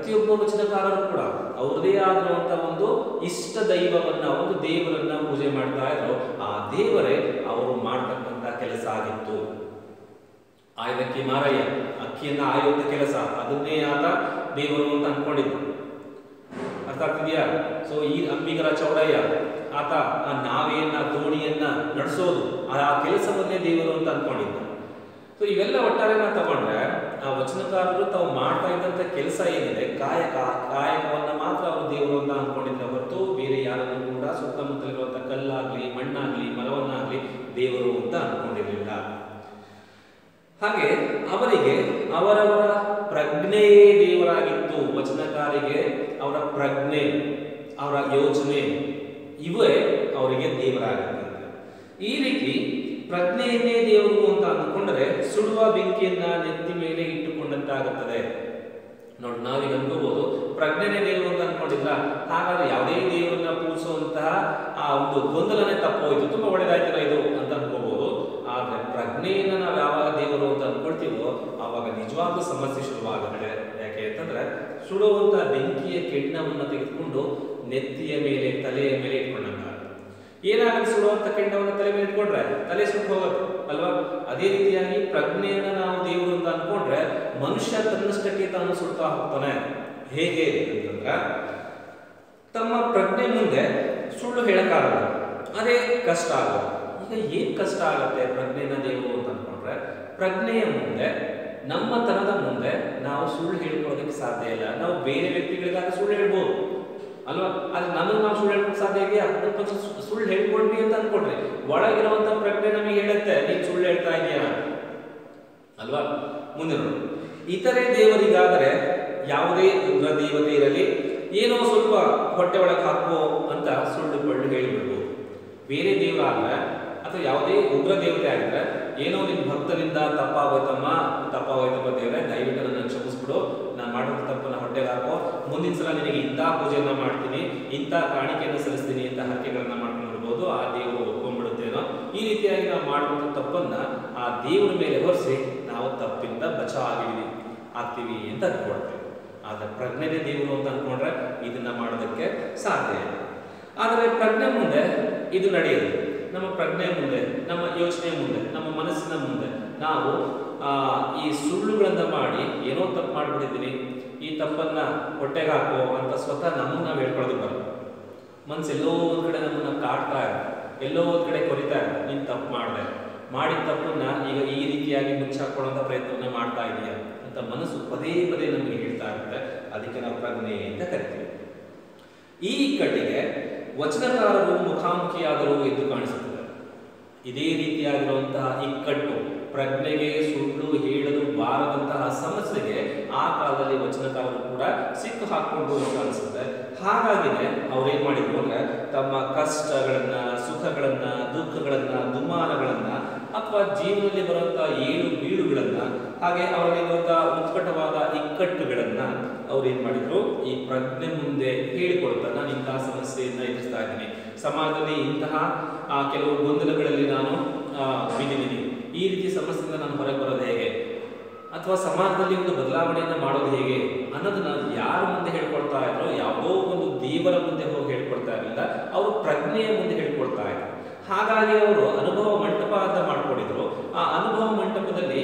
ಪ್ರತಿಯೊಬ್ಬ ವಚನಕಾರರು ಕೂಡ ಅವರದೇ ಆಗಿರುವಂತಹ ಒಂದು ಇಷ್ಟ ದೈವವನ್ನ, ಒಂದು ದೇವರನ್ನ ಪೂಜೆ ಮಾಡ್ತಾ ಇದ್ರು. ಆ ದೇವರೇ ಅವರು ಮಾಡ್ತಕ್ಕಂಥ ಕೆಲಸ ಆಗಿತ್ತು. ಆಯ್ದಕ್ಕಿ ಮಾರಯ್ಯ, ಅಕ್ಕಿಯನ್ನ ಆಯುವಂತ ಕೆಲಸ, ಅದನ್ನೇ ಆತ ದೇವರು ಅಂತ ಅನ್ಕೊಂಡಿದ್ದು. ಅರ್ಥ ಆಗ್ತಿದ್ಯಾ? ಸೊ ಈ ಅಂಬಿಗರ ಚೌಡಯ್ಯ ಆತ ಆ ನಾವೆಯನ್ನ, ದೋಣಿಯನ್ನ ನಡೆಸೋದು, ಆ ಕೆಲಸವನ್ನೇ ದೇವರು ಅಂತ ಅನ್ಕೊಂಡಿದ್ದ. ಸೊ ಇವೆಲ್ಲ ಒಟ್ಟಾರೆ ನಾವು ತಗೊಂಡ್ರೆ ಆ ವಚನಕಾರರು ತಾವು ಮಾಡ್ತಾ ಇದ್ದಂತ ಕೆಲಸ ಏನಿದೆ, ಕಾಯಕವನ್ನ ಮಾತ್ರ ಅವರು ದೇವರು ಅಂತ ಅನ್ಕೊಂಡಿದ್ರೆ ಹೊರತು ಬೇರೆ ಯಾರನ್ನು ಕೂಡ ಸುತ್ತಮುತ್ತಲಿರುವಂತ ಕಲ್ಲಾಗ್ಲಿ, ಮಣ್ಣಾಗ್ಲಿ, ಮರವನ್ನಾಗ್ಲಿ ದೇವರು ಅಂತ ಅನ್ಕೊಂಡಿರ್ಲಿಲ್ಲ. ಹಾಗೆ ಅವರಿಗೆ ಅವರವರ ಪ್ರಜ್ಞೆಯೇ ದೇವರಾಗಿತ್ತು. ವಚನಕಾರಿಗೆ ಅವರ ಪ್ರಜ್ಞೆ, ಅವರ ಯೋಚನೆ ಇವೇ ಅವರಿಗೆ ದೇವರಾಗಿತ್ತು. ಈ ರೀತಿ ಪ್ರಜ್ಞೆಯನ್ನೇ ದೇವರು ಅಂತ ಅಂದ್ಕೊಂಡ್ರೆ ಸುಡುವ ಬೆಂಕಿಯನ್ನ ನೆತ್ತಿ ಮೇಲೆ ಇಟ್ಟುಕೊಂಡಂತಾಗುತ್ತದೆ. ನೋಡಿ, ನಾವೀಗ ಅನ್ಕೋಬಹುದು ಪ್ರಜ್ಞೆನೇ ದೇವರು ಅಂತ ಅನ್ಕೊಂಡಿಲ್ಲ, ಹಾಗಾದ್ರೆ ಯಾವುದೇ ದೇವರನ್ನ ಪೂಜಿಸುವಂತಹ ಆ ಒಂದು ಗೊಂದಲನೇ ತಪ್ಪೋಯ್ತು, ತುಂಬಾ ಒಳ್ಳೇದಾಯ್ತಲ್ಲ ಇದು ಅಂತ ಅನ್ಕೋಬಹುದು. ಆದ್ರೆ ಪ್ರಜ್ಞೆಯನ್ನ ನಾವು ಯಾವಾಗ ದೇವರು ಅಂತ ಅನ್ಕೊಳ್ತೀವೋ ಆವಾಗ ನಿಜವಾಗ್ಲೂ ಸಮಸ್ಯೆ ಶುರುವಾಗುತ್ತೆ. ಯಾಕೆ ಅಂತಂದ್ರೆ ಸುಡುವಂತ ಬೆಂಕಿಯ ಕೆಂಡವನ್ನ ತೆಗೆದುಕೊಂಡು ನೆತ್ತಿಯ ಮೇಲೆ, ತಲೆಯ ಮೇಲೆ ಇಟ್ಕೊಂಡಂಗ. ಏನಾಗುತ್ತೆ, ಸುಡುವಂತ ಕೆಂಡವನ್ನ ತಲೆ ಮೇಲೆ ಇಟ್ಕೊಂಡ್ರೆ ತಲೆ ಸುಟ್ಟು ಹೋಗುತ್ತೆ ಅಲ್ವಾ? ಅದೇ ರೀತಿಯಾಗಿ ಪ್ರಜ್ಞೆಯನ್ನ ನಾವು ದೇವರು ಅಂತ ಅನ್ಕೊಂಡ್ರೆ ಮನುಷ್ಯ ತನ್ನಷ್ಟಕ್ಕೆ ತಾನು ಸುಡ್ತಾ ಹೋಗ್ತಾನೆ. ಹೇಗೆ ಅಂತಂದ್ರ ತಮ್ಮ ಪ್ರಜ್ಞೆ ಮುಂದೆ ಸುಳ್ಳು ಹೇಳಕ್ಕಾಗಲ್ಲ, ಅದೇ ಕಷ್ಟ ಆಗುತ್ತೆ. ಈಗ ಏನ್ ಕಷ್ಟ ಆಗತ್ತೆ ಪ್ರಜ್ಞೆನ ದೇವರು ಅಂತ ಅನ್ಕೊಂಡ್ರೆ? ಪ್ರಜ್ಞೆಯ ಮುಂದೆ, ನಮ್ಮ ತನದ ಮುಂದೆ ನಾವು ಸುಳ್ಳು ಹೇಳ್ಕೊಳ್ಳೋದಕ್ಕೆ ಸಾಧ್ಯ ಇಲ್ಲ. ನಾವು ಬೇರೆ ವ್ಯಕ್ತಿಗಳಿಗಾಗ ಸುಳ್ಳು ಹೇಳ್ಬೋದು ಅಲ್ವಾ? ಆದ್ರೆ ನಮಗೆ ನಾವು ಸುಳ್ಳು ಹೇಳ್ಕೊಳಕ್ ಸಾಧ್ಯ ಇದೆಯಾ? ಸುಳ್ಳು ಹೇಳ್ಕೊಂಡ್ವಿ ಅಂತ ಅನ್ಕೊಂಡ್ರಿ, ಒಳಗಿರುವಂತ ಪ್ರಜ್ಞೆ ನಮಗೆ ಹೇಳುತ್ತೆ ನೀನ್ ಸುಳ್ಳು ಹೇಳ್ತಾ ಇದೀಯಾ ಅಲ್ವಾ? ಮುಂದೆ ನೋಡಿ, ಇತರೆ ದೇವರಿಗಾದರೆ ಯಾವುದೇ ಉಗ್ರ ದೇವತೆ ಇರಲಿ ಏನೋ ಸ್ವಲ್ಪ ಹೊಟ್ಟೆ ಒಳಗೆ ಹಾಕೋ ಅಂತ ಸುಳ್ಳು ಪಳ್ಳು ಹೇಳಿಬಿಡ್ಬೋದು. ಬೇರೆ ದೇವರ ಆದ್ರೆ ಅಥವಾ ಯಾವುದೇ ಉಗ್ರ ದೇವತೆ ಆಗಿದ್ರೆ ಏನೋ ನಿನ್ ಭಕ್ತರಿಂದ ತಪ್ಪಾಗೋಯ್ತಮ್ಮ ದೇವರೇ, ದಯವಿಟ್ಟು ನನ್ನ ಕ್ಷಮಿಸ್ಬಿಡು, ನಾನು ಮಾಡಿದ ತಪ್ಪನ್ನ ಹೊಟ್ಟೆಗೆ ಹಾಕೋ, ಮುಂದಿನ ಸಲ ನಿನಗೆ ಇಂಥ ಪೂಜೆಯನ್ನ ಮಾಡ್ತೀನಿ, ಇಂಥ ಕಾಣಿಕೆಯನ್ನು ಸಲ್ಲಿಸ್ತೀನಿ ಅಂತ ಹರಕೆಗಳನ್ನ ಮಾಡ್ಕೊಂಡಿರ್ಬೋದು. ಆ ದೇವರು ಒಪ್ಕೊಂಡ್ಬಿಡುತ್ತೇನೋ. ಈ ರೀತಿಯಾಗಿ ನಾವು ಮಾಡುವಂಥ ತಪ್ಪನ್ನ ಆ ದೇವರ ಮೇಲೆ ಹೊರಿಸಿ ನಾವು ತಪ್ಪಿಂದ ಆಗ್ತೀವಿ ಅಂತ ಅನ್ಕೊಳ್ತೇವೆ. ಆದ್ರೆ ಪ್ರಜ್ಞೆನೇ ದೇವರು ಅಂತ ಅನ್ಕೊಂಡ್ರೆ ಇದನ್ನ ಮಾಡೋದಕ್ಕೆ ಸಾಧ್ಯ ಇಲ್ಲ. ಆದರೆ ಪ್ರಜ್ಞೆ ಮುಂದೆ ಇದು ನಡೆಯುದು. ನಮ್ಮ ಪ್ರಜ್ಞೆ ಮುಂದೆ, ನಮ್ಮ ಯೋಚನೆ ಮುಂದೆ, ನಮ್ಮ ಮನಸ್ಸಿನ ಮುಂದೆ ನಾವು ಈ ಸುಳ್ಳುಗಳನ್ನ ಮಾಡಿ ಏನೋ ತಪ್ಪು ಮಾಡ್ಬಿಟ್ಟಿದ್ದೀನಿ, ಈ ತಪ್ಪನ್ನ ಹೊಟ್ಟೆಗೆ ಹಾಕೋ ಅಂತ ಸ್ವತಃ ನಮ್ಮನ್ನ ನಾವು ಹೇಳ್ಕೊಳ್ಳೋದಕ್ಕೆ ಬರಲ್ಲ. ಮನಸ್ಸು ಎಲ್ಲೋ ಒಂದ್ ಕಡೆ ನಮ್ಮನ್ನ ಕಾಡ್ತಾ ಇರುತ್ತೆ, ಎಲ್ಲೋ ಒಂದ್ ಕಡೆ ಕೊರಿತಾ ಇರುತ್ತೆ, ನೀನ್ ತಪ್ಪು ಮಾಡಿದೆ, ಮಾಡಿದ ತಪ್ಪನ್ನ ಈಗ ಈ ರೀತಿಯಾಗಿ ಮುಚ್ಚಾಕೊಳ್ಳುವಂತ ಪ್ರಯತ್ನವನ್ನ ಮಾಡ್ತಾ ಇದೀಯ ಅಂತ ಮನಸ್ಸು ಪದೇ ಪದೇ ನಮಗೆ ಹೇಳ್ತಾ ಇರುತ್ತೆ. ಅದಕ್ಕೆ ನಾವು ಪ್ರಜ್ಞೆ ಅಂತ ಕರಿತೀವಿ. ಈ ಇಕ್ಕಟ್ಟಿಗೆ ವಚನಕಾರರು ಮುಖಾಮುಖಿಯಾದರು ಎಂದು ಕಾಣಿಸುತ್ತದೆ. ಇದೇ ರೀತಿಯಾಗಿರುವಂತಹ ಇಕ್ಕಟ್ಟು, ಪ್ರಜ್ಞೆಗೆ ಸುಳ್ಳು ಹೇಳಲು ಬಾರದಂತಹ ಸಮಸ್ಯೆಗೆ ಆ ಕಾಲದಲ್ಲಿ ವಚನಕಾರರು ಕೂಡ ಸಿಕ್ಕು ಹಾಕೊಂಡು ಕಾಣಿಸುತ್ತೆ. ಹಾಗಾಗಿನೇ ಅವ್ರೇನ್ ಮಾಡಿದ್ರು ಅಂದ್ರೆ ತಮ್ಮ ಕಷ್ಟಗಳನ್ನ, ಸುಖಗಳನ್ನ, ದುಃಖಗಳನ್ನ, ದುಮ್ಮಾನಗಳನ್ನ ಅಥವಾ ಜೀವನದಲ್ಲಿ ಬರುವಂತಹ ಏಳು ಬೀಳುಗಳನ್ನ, ಹಾಗೆ ಅವರಲ್ಲಿರುವಂತಹ ಉತ್ಕಟವಾದ ಇಕ್ಕಟ್ಟುಗಳನ್ನ ಅವ್ರೇನ್ ಮಾಡಿದ್ರು, ಈ ಪ್ರಜ್ಞೆ ಮುಂದೆ ಹೇಳಿಕೊಡ್ತಾ, ನಾನು ಇಂತಹ ಸಮಸ್ಯೆಯನ್ನ ಎದುರಿಸ್ತಾ ಇದ್ದೀನಿ, ಸಮಾಜದಲ್ಲಿ ಇಂತಹ ಕೆಲವು ಗೊಂದಲಗಳಲ್ಲಿ ನಾನು ಬಿದ್ದಿದ್ದೀನಿ, ಈ ರೀತಿ ಸಮಸ್ಯೆಯಿಂದ ನಾನು ಹೊರಗೆ ಬರೋದು ಹೇಗೆ, ಅಥವಾ ಸಮಾಜದಲ್ಲಿ ಒಂದು ಬದಲಾವಣೆಯನ್ನ ಮಾಡೋದು ಹೇಗೆ ಅನ್ನೋದನ್ನ ಯಾರ ಮುಂದೆ ಹೇಳ್ಕೊಳ್ತಾ ಇದ್ರು? ಯಾವುದೋ ಒಂದು ದೇವರ ಮುಂದೆ ಹೋಗಿ ಹೇಳ್ಕೊಡ್ತಾ ಇರಲಿಲ್ಲ, ಅವರು ಪ್ರಜ್ಞೆಯ ಮುಂದೆ ಹೇಳ್ಕೊಡ್ತಾ ಇದ್ರು. ಹಾಗಾಗಿ ಅವರು ಅನುಭವ ಮಂಟಪ ಅಂತ ಮಾಡ್ಕೊಂಡಿದ್ರು. ಆ ಅನುಭವ ಮಂಟಪದಲ್ಲಿ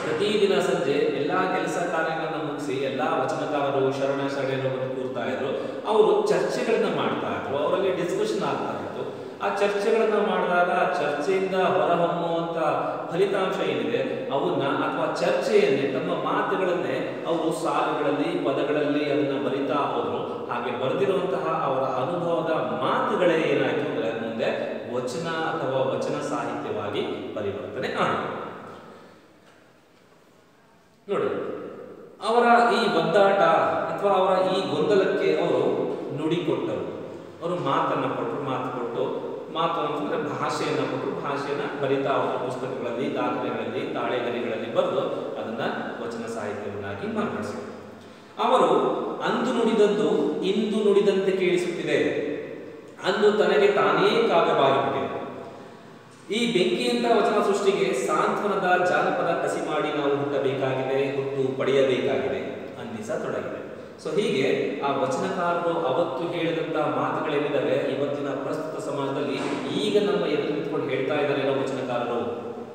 ಪ್ರತಿದಿನ ಸಂಜೆ ಎಲ್ಲಾ ಕೆಲಸ ಕಾರ್ಯಗಳನ್ನ ಮುಗಿಸಿ ಎಲ್ಲಾ ವಚನಕಾರರು, ಶರಣರು ಬಂದು ಕೂರ್ತಾ ಇದ್ರು. ಅವರು ಚರ್ಚೆಗಳನ್ನ ಮಾಡ್ತಾ ಇದ್ರು, ಅವರಲ್ಲಿ ಡಿಸ್ಕಷನ್ ಆಗ್ತಾ ಇತ್ತು. ಆ ಚರ್ಚೆಗಳನ್ನ ಮಾಡಿದಾಗ ಆ ಚರ್ಚೆಯಿಂದ ಹೊರಹೊಮ್ಮುವಂತ ಫಲಿತಾಂಶ ಏನಿದೆ ಅವನ್ನ, ಅಥವಾ ಚರ್ಚೆಯನ್ನೇ, ತಮ್ಮ ಮಾತುಗಳನ್ನೇ ಅವರು ಸಾಲುಗಳಲ್ಲಿ, ಪದಗಳಲ್ಲಿ ಅದನ್ನ ಬರಿತಾ ಹೋದ್ರು. ಹಾಗೆ ಬರೆದಿರುವಂತಹ ಅವರ ಅನುಭವದ ಮಾತುಗಳೇ ಏನಾಯ್ತು ಅಂದ್ರೆ ಮುಂದೆ ವಚನ ಅಥವಾ ವಚನ ಸಾಹಿತ್ಯವಾಗಿ ಪರಿವರ್ತನೆ ಆಯಿತು. ನೋಡಿ, ಅವರ ಈ ಒದ್ದಾಟ ಅಥವಾ ಅವರ ಈ ಗೊಂದಲಕ್ಕೆ ಅವರು ನುಡಿ ಕೊಟ್ಟರು. ಅವರು ಮಾತನ್ನ ಕೊಟ್ಟರು, ಮಾತು ಅಂತಂದ್ರೆ ಭಾಷೆಯನ್ನ ಕೊಟ್ಟರು, ಭಾಷೆಯನ್ನ ಬರಿತಾ ಅವರ ಪುಸ್ತಕಗಳಲ್ಲಿ, ದಾಖಲೆಗಳಲ್ಲಿ, ತಾಳೆಗರಿಗಳಲ್ಲಿ ಬರೆದು ಅದನ್ನ ವಚನ ಸಾಹಿತ್ಯವನ್ನಾಗಿ ಮಾರ್ಪಡಿಸಿದರು. ಅವರು ಅಂದು ನುಡಿದದ್ದು ಇಂದು ನುಡಿದಂತೆ ಕೇಳಿಸುತ್ತಿದೆ, ಅಂದು ತನಗೆ ತಾನೇ ಕಾವ್ಯವಾಗಿಬಿಟ್ಟಿದೆ. ಈ ಬೆಂಕಿಯಂತ ವಚನ ಸೃಷ್ಟಿಗೆ ಸಾಂತ್ವನದ ಜಾನಪದ ಕಸಿ ಮಾಡಿ ನಾವು ಹುಟ್ಟಬೇಕಾಗಿದೆ, ಹುಟ್ಟು ಪಡೆಯಬೇಕಾಗಿದೆ ಅನ್ನಿಸತೊಡಗಿದೆ. ಸೊ ಹೀಗೆ ಆ ವಚನಕಾರರು ಅವತ್ತು ಹೇಳಿದಂತಹ ಮಾತುಗಳೇನಿದ್ದಾವೆ ಇವತ್ತಿನ ಪ್ರಸ್ತುತ ಸಮಾಜದಲ್ಲಿ ಈಗ ನಮ್ಮ ಎದುರು ನಿಂತ್ಕೊಂಡು ಹೇಳ್ತಾ ಇದ್ದಾರೆ ವಚನಕಾರರು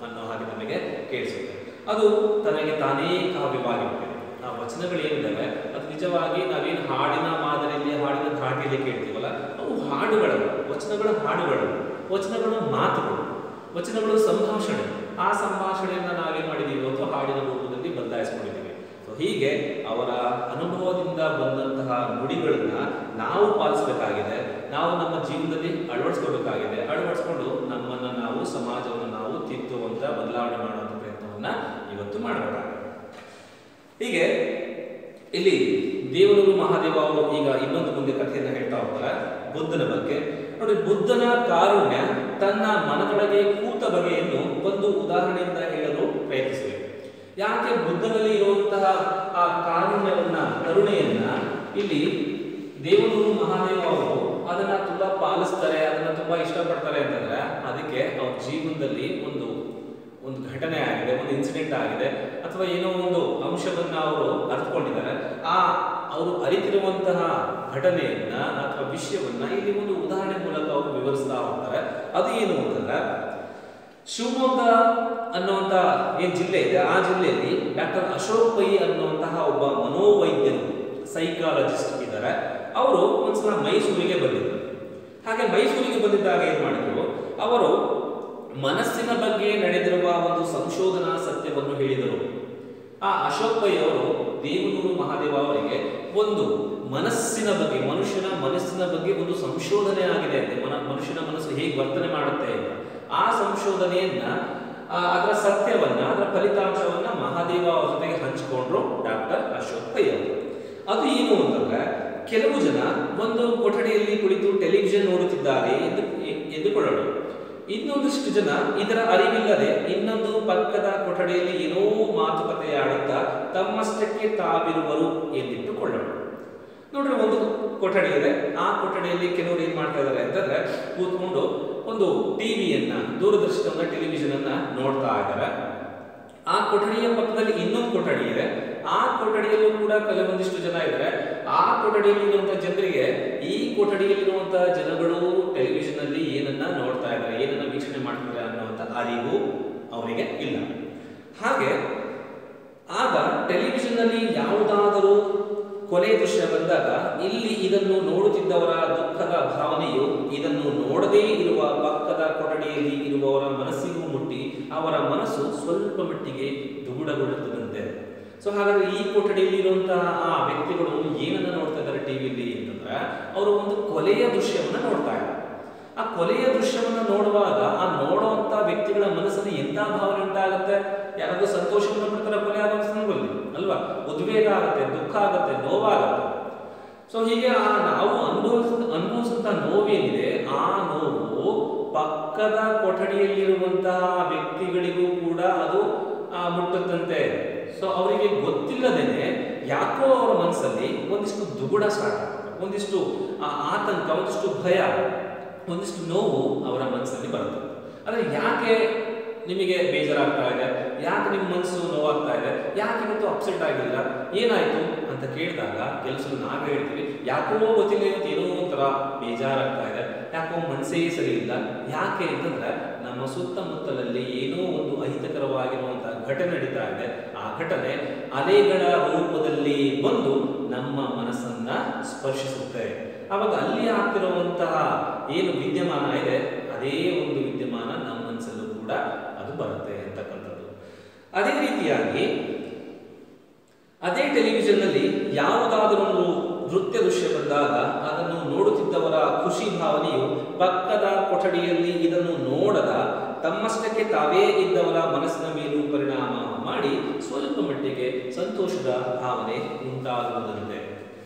ಅನ್ನೋ ಹಾಗೆ ನಮಗೆ ಕೇಳಿಸುತ್ತೆ. ಅದು ತನಗೆ ತಾನೇ ಕಾವ್ಯವಾಗಿರುತ್ತೆ. ಆ ವಚನಗಳೇನಿದ್ದಾವೆ ಅದು ನಿಜವಾಗಿ ನಾವೇನು ಹಾಡಿನ ಮಾದರಿಯಲ್ಲಿ ಹಾಡಿನ ಧಾಟಿಯಲ್ಲಿ ಕೇಳ್ತೀವಲ್ಲ, ಅವು ಹಾಡುಗಳು, ವಚನಗಳ ಹಾಡುಗಳು, ವಚನಗಳು ಮಾತುಗಳು, ವಚನಗಳು ಸಂಭಾಷಣೆ. ಆ ಸಂಭಾಷಣೆಯನ್ನು ನಾವೇನು ಮಾಡಿದ್ದೀವಿ ಇವತ್ತು ಹಾಡಿನ ರೂಪದಲ್ಲಿ ಬದಲಾಯಿಸ್ಕೊಂಡಿದ್ದೀವಿ. ಸೊ ಹೀಗೆ ಅವರ ಅನುಭವದಿಂದ ಬಂದಂತಹ ನುಡಿಗಳನ್ನ ನಾವು ಪಾಲಿಸಬೇಕಾಗಿದೆ, ನಾವು ನಮ್ಮ ಜೀವನದಲ್ಲಿ ಅಳವಡಿಸ್ಕೋಬೇಕಾಗಿದೆ. ಅಳವಡಿಸ್ಕೊಂಡು ನಮ್ಮನ್ನು ನಾವು, ಸಮಾಜವನ್ನು ನಾವು ತಿದ್ದುವಂತ, ಬದಲಾವಣೆ ಮಾಡುವಂಥ ಪ್ರಯತ್ನವನ್ನ ಇವತ್ತು ಮಾಡಬೇಕಾಗಿದೆ. ಹೀಗೆ ಇಲ್ಲಿ ದೇವನೂರು ಮಹಾದೇವ ಅವರು ಈಗ ಇನ್ನೊಂದು ಮುಂದೆ ಕಥೆಯನ್ನು ಹೇಳ್ತಾ ಹೋಗ್ತಾರೆ ಬುದ್ಧನ ಬಗ್ಗೆ. ನೋಡಿ, ಬುದ್ಧನ ಕಾರುಣ್ಯ ತನ್ನ ಮನದೊಳಗೆ ಕೂತ ಬಗೆಯನ್ನು ಒಂದು ಉದಾಹರಣೆಯಿಂದ ಹೇಳಲು ಪ್ರಯತ್ನಿಸಿದೆ. ಯಾಕೆ ಬುದ್ಧನಲ್ಲಿ ಇರುವಂತಹ ಆ ಕಾರುಣ್ಯವನ್ನ, ಕರುಣೆಯನ್ನ ಇಲ್ಲಿ ದೇವನೂರು ಮಹಾದೇವ ಅವರು ಅದನ್ನ ತುಂಬಾ ಪಾಲಿಸ್ತಾರೆ, ಅದನ್ನ ತುಂಬಾ ಇಷ್ಟಪಡ್ತಾರೆ ಅಂತಂದ್ರೆ ಅದಕ್ಕೆ ಅವ್ರ ಜೀವನದಲ್ಲಿ ಒಂದು ಘಟನೆ ಆಗಿದೆ, ಒಂದು ಇನ್ಸಿಡೆಂಟ್ ಆಗಿದೆ, ಅಥವಾ ಏನೋ ಒಂದು ಅಂಶವನ್ನ ಅವರು ಅರ್ಥಕೊಂಡಿದ್ದಾರೆ. ಆ ಅವರು ಅರಿತಿರುವಂತಹ ಘಟನೆಯನ್ನ ಅಥವಾ ವಿಷಯವನ್ನ ಇಲ್ಲಿ ಒಂದು ಉದಾಹರಣೆ ಮೂಲಕ ಅವರು ವಿವರಿಸ್ತಾ ಹೋಗ್ತಾರೆ. ಅದು ಏನು ಅಂತಂದ್ರೆ, ಶಿವಮೊಗ್ಗ ಅನ್ನುವಂತ ಏನ್ ಜಿಲ್ಲೆ ಇದೆ, ಆ ಜಿಲ್ಲೆಯಲ್ಲಿ ಡಾಕ್ಟರ್ ಅಶೋಕ್ ಪೈ ಅನ್ನುವಂತಹ ಒಬ್ಬ ಮನೋವೈದ್ಯರು, ಸೈಕಾಲಜಿಸ್ಟ್ ಇದ್ದಾರೆ. ಅವರು ಒಂದ್ಸಲ ಮೈಸೂರಿಗೆ ಬಂದಿದ್ರು. ಹಾಗೆ ಮೈಸೂರಿಗೆ ಬಂದಿದ್ದಾಗ ಏನ್ ಮಾಡಿದ್ರು, ಅವರು ಮನಸ್ಸಿನ ಬಗ್ಗೆ ನಡೆದಿರುವ ಒಂದು ಸಂಶೋಧನಾ ಸತ್ಯವನ್ನು ಹೇಳಿದರು. ಆ ಅಶೋಕ್ ಪೈ ಅವರು ದೇವನೂರು ಮಹಾದೇವ ಅವರಿಗೆ ಒಂದು ಮನಸ್ಸಿನ ಬಗ್ಗೆ, ಮನುಷ್ಯನ ಮನಸ್ಸಿನ ಬಗ್ಗೆ ಒಂದು ಸಂಶೋಧನೆ ಆಗಿದೆ ಅಂತೆ. ಮನುಷ್ಯನ ಮನಸ್ಸು ಹೇಗೆ ವರ್ತನೆ ಮಾಡುತ್ತೆ ಅಂತ ಆ ಸಂಶೋಧನೆಯನ್ನ, ಅದರ ಸತ್ಯವನ್ನ, ಅದರ ಫಲಿತಾಂಶವನ್ನ ಮಹಾದೇವ ಅವರ ಜೊತೆಗೆ ಹಂಚಿಕೊಂಡ್ರು ಡಾಕ್ಟರ್ ಅಶೋಕ್ ಪೈ ಅವರು. ಅದು ಏನು ಅಂತಂದ್ರೆ, ಕೆಲವು ಜನ ಒಂದು ಕೊಠಡಿಯಲ್ಲಿ ಕುಳಿತು ಟೆಲಿವಿಷನ್ ನೋಡುತ್ತಿದ್ದಾರೆ ಎಂದುಕೊಳ್ಳೋಣ. ಇನ್ನೊಂದಿಷ್ಟು ಜನ ಇದರ ಅರಿವಿಲ್ಲದೆ ಇನ್ನೊಂದು ಪಕ್ಕದ ಕೊಠಡಿಯಲ್ಲಿ ಏನೋ ಮಾತುಕತೆಯಾಡುತ್ತಾ ತಮ್ಮಷ್ಟಕ್ಕೆ ತಾವಿರುವರು ಎಂದಿಟ್ಟುಕೊಳ್ಳೋಣ. ನೋಡ್ರಿ, ಒಂದು ಕೊಠಡಿ ಇದೆ. ಆ ಕೊಠಡಿಯಲ್ಲಿ ಕೆಲವರು ಏನ್ ಮಾಡ್ತಾ ಇದ್ದಾರೆ ಅಂತಂದ್ರೆ, ಕೂತ್ಕೊಂಡು ಒಂದು ಟಿವಿಯನ್ನ, ದೂರದರ್ಶನವನ್ನ, ಟೆಲಿವಿಷನ್ ಅನ್ನ ನೋಡ್ತಾ ಇದ್ದಾರೆ. ಆ ಕೊಠಡಿಯ ಪಕ್ಕದಲ್ಲಿ ಇನ್ನೊಂದು ಕೊಠಡಿ ಇದೆ. ಆ ಕೊಠಡಿಯಲ್ಲೂ ಕೂಡ ಕೆಲವೊಂದಿಷ್ಟು ಜನ ಇದ್ದಾರೆ. ಆ ಕೊಠಡಿಯಲ್ಲಿ ಇರುವಂತಹ ಜನರಿಗೆ ಈ ಕೊಠಡಿಯಲ್ಲಿರುವಂತಹ ಜನಗಳು ಟೆಲಿವಿಷನ್ ಅಲ್ಲಿ ಏನನ್ನ ನೋಡ್ತಾ ಇದ್ದಾರೆ, ಏನನ್ನ ವೀಕ್ಷಣೆ ಮಾಡ್ತಾರೆ ಅನ್ನುವಂಥ ಅರಿವು ಅವರಿಗೆ ಇಲ್ಲ. ಹಾಗೆ ಆಗ ಟೆಲಿವಿಷನ್ ಅಲ್ಲಿ ಯಾವುದಾದರೂ ಕೊಲೆ ದೃಶ್ಯ ಬಂದಾಗ ಇಲ್ಲಿ ಇದನ್ನು ನೋಡುತ್ತಿದ್ದವರ ದುಃಖದ ಭಾವನೆಯು ಇದನ್ನು ನೋಡದೇ ಇರುವ ಪಕ್ಕದ ಕೊಠಡಿಯಲ್ಲಿ ಇರುವವರ ಮನಸ್ಸಿಗೂ ಮುಟ್ಟಿ ಅವರ ಮನಸ್ಸು ಸ್ವಲ್ಪ ಮಟ್ಟಿಗೆ ದುಗುಡಗೊಳ್ಳುತ್ತದಂತೆ. ಸೊ ಹಾಗಾದ್ರೆ ಈ ಕೊಠಡಿಯಲ್ಲಿ ಇರುವಂತಹ ಆ ವ್ಯಕ್ತಿಗಳು ಏನನ್ನ ನೋಡ್ತಾ ಇದ್ದಾರೆ ಟಿವಿಯಲ್ಲಿ ಅಂತಂದ್ರೆ, ಅವರು ಒಂದು ಕೊಲೆಯ ದೃಶ್ಯವನ್ನ ನೋಡ್ತಾ ಇದ್ದಾರೆ. ಆ ಕೊಲೆಯ ದೃಶ್ಯವನ್ನ ನೋಡುವಾಗ ಆ ನೋಡುವಂತ ವ್ಯಕ್ತಿಗಳ ಮನಸ್ಸಲ್ಲಿ ಎಂತ ಭಾವನೆ ಉಂಟಾಗುತ್ತೆ? ಯಾರಾದ್ರೂ ಸಂತೋಷವನ್ನು ಪಡ್ತಾರೆ ಕೊಲೆ ಆಗೋ ಸಂದರ್ಭದಲ್ಲಿ ಅಲ್ವಾ? ಉದ್ವೇಗ ಆಗುತ್ತೆ, ದುಃಖ ಆಗುತ್ತೆ, ನೋವಾಗುತ್ತೆ. ಸೊ ಹೀಗೆ ನಾವು ಅನುಭವಿಸುವಂತ ನೋವೇನಿದೆ, ಆ ನೋವು ಪಕ್ಕದ ಕೊಠಡಿಯಲ್ಲಿರುವಂತಹ ವ್ಯಕ್ತಿಗಳಿಗೂ ಕೂಡ ಅದು ಮುಟ್ಟುತ್ತಂತೆ. ಸೊ ಅವರಿಗೆ ಗೊತ್ತಿಲ್ಲದೇನೆ ಯಾಕೋ ಅವರ ಮನಸ್ಸಲ್ಲಿ ಒಂದಿಷ್ಟು ದುಗುಡ ಸ್ಟಾರ್ಟ್ ಆಗುತ್ತೆ, ಒಂದಿಷ್ಟು ಆತಂಕ, ಒಂದಿಷ್ಟು ಭಯ, ಒಂದಿಷ್ಟು ನೋವು ಅವರ ಮನಸ್ಸಲ್ಲಿ ಬರುತ್ತೆ. ಆದರೆ ಯಾಕೆ ನಿಮಗೆ ಬೇಜಾರಾಗ್ತಾ ಇದೆ, ಯಾಕೆ ನಿಮ್ಮ ಮನಸ್ಸು ನೋವಾಗ್ತಾ ಇದೆ, ಯಾಕೆ ಇವತ್ತು ಅಪ್ಸೆಟ್ ಆಗಿಲ್ಲ, ಏನಾಯ್ತು ಅಂತ ಕೇಳಿದಾಗ ಕೆಲಸರು ನಾವೇ ಹೇಳ್ತೀವಿ, ಯಾಕೋ ಗೊತ್ತಿಲ್ಲ ಇವತ್ತು ಏನೋ ಒಂಥರ ಬೇಜಾರಾಗ್ತಾ ಇದೆ, ಯಾಕೋ ಮನಸ್ಸೇ ಸರಿ ಇಲ್ಲ. ಯಾಕೆ ಅಂತಂದ್ರೆ ನಮ್ಮ ಸುತ್ತಮುತ್ತಲಲ್ಲಿ ಏನೋ ಒಂದು ಅಹಿತಕರವಾಗಿರುವಂತಹ ಘಟನೆ ನಡೀತಾ ಇದೆ. ಆ ಘಟನೆ ಅಲೆಗಳ ರೂಪದಲ್ಲಿ ಬಂದು ನಮ್ಮ ಮನಸ್ಸನ್ನ ಸ್ಪರ್ಶಿಸುತ್ತೆ. ಆವಾಗ ಅಲ್ಲಿ ಆಗ್ತಿರುವಂತಹ ಏನು ವಿದ್ಯಮಾನ ಇದೆ, ಅದೇ ಒಂದು ವಿದ್ಯಮಾನ ನಮ್ಮ ಮನಸ್ಸಲ್ಲೂ ಕೂಡ ಅದು ಬರುತ್ತೆ ಅಂತಕ್ಕಂಥದ್ದು. ಅದೇ ರೀತಿಯಾಗಿ ಅದೇ ಟೆಲಿವಿಷನ್ ನಲ್ಲಿ ಯಾವುದಾದರೂ ಒಂದು ನೃತ್ಯ ದೃಶ್ಯ ಬಂದಾಗ ಅದನ್ನು ನೋಡುತ್ತಿದ್ದವರ ಖುಷಿ ಭಾವನೆಯು ಪಕ್ಕದ ಕೊಠಡಿಯಲ್ಲಿ ಇದನ್ನು ನೋಡದ ತಮ್ಮಷ್ಟಕ್ಕೆ ತಾವೇ ಇದ್ದವರ ಮನಸ್ಸಿನ ಮೇಲೂ ಪರಿಣಾಮ ಮಾಡಿ ಸ್ವಲ್ಪ ಮಟ್ಟಿಗೆ ಸಂತೋಷದ ಭಾವನೆ ಉಂಟಾಗುವುದಂತೆ.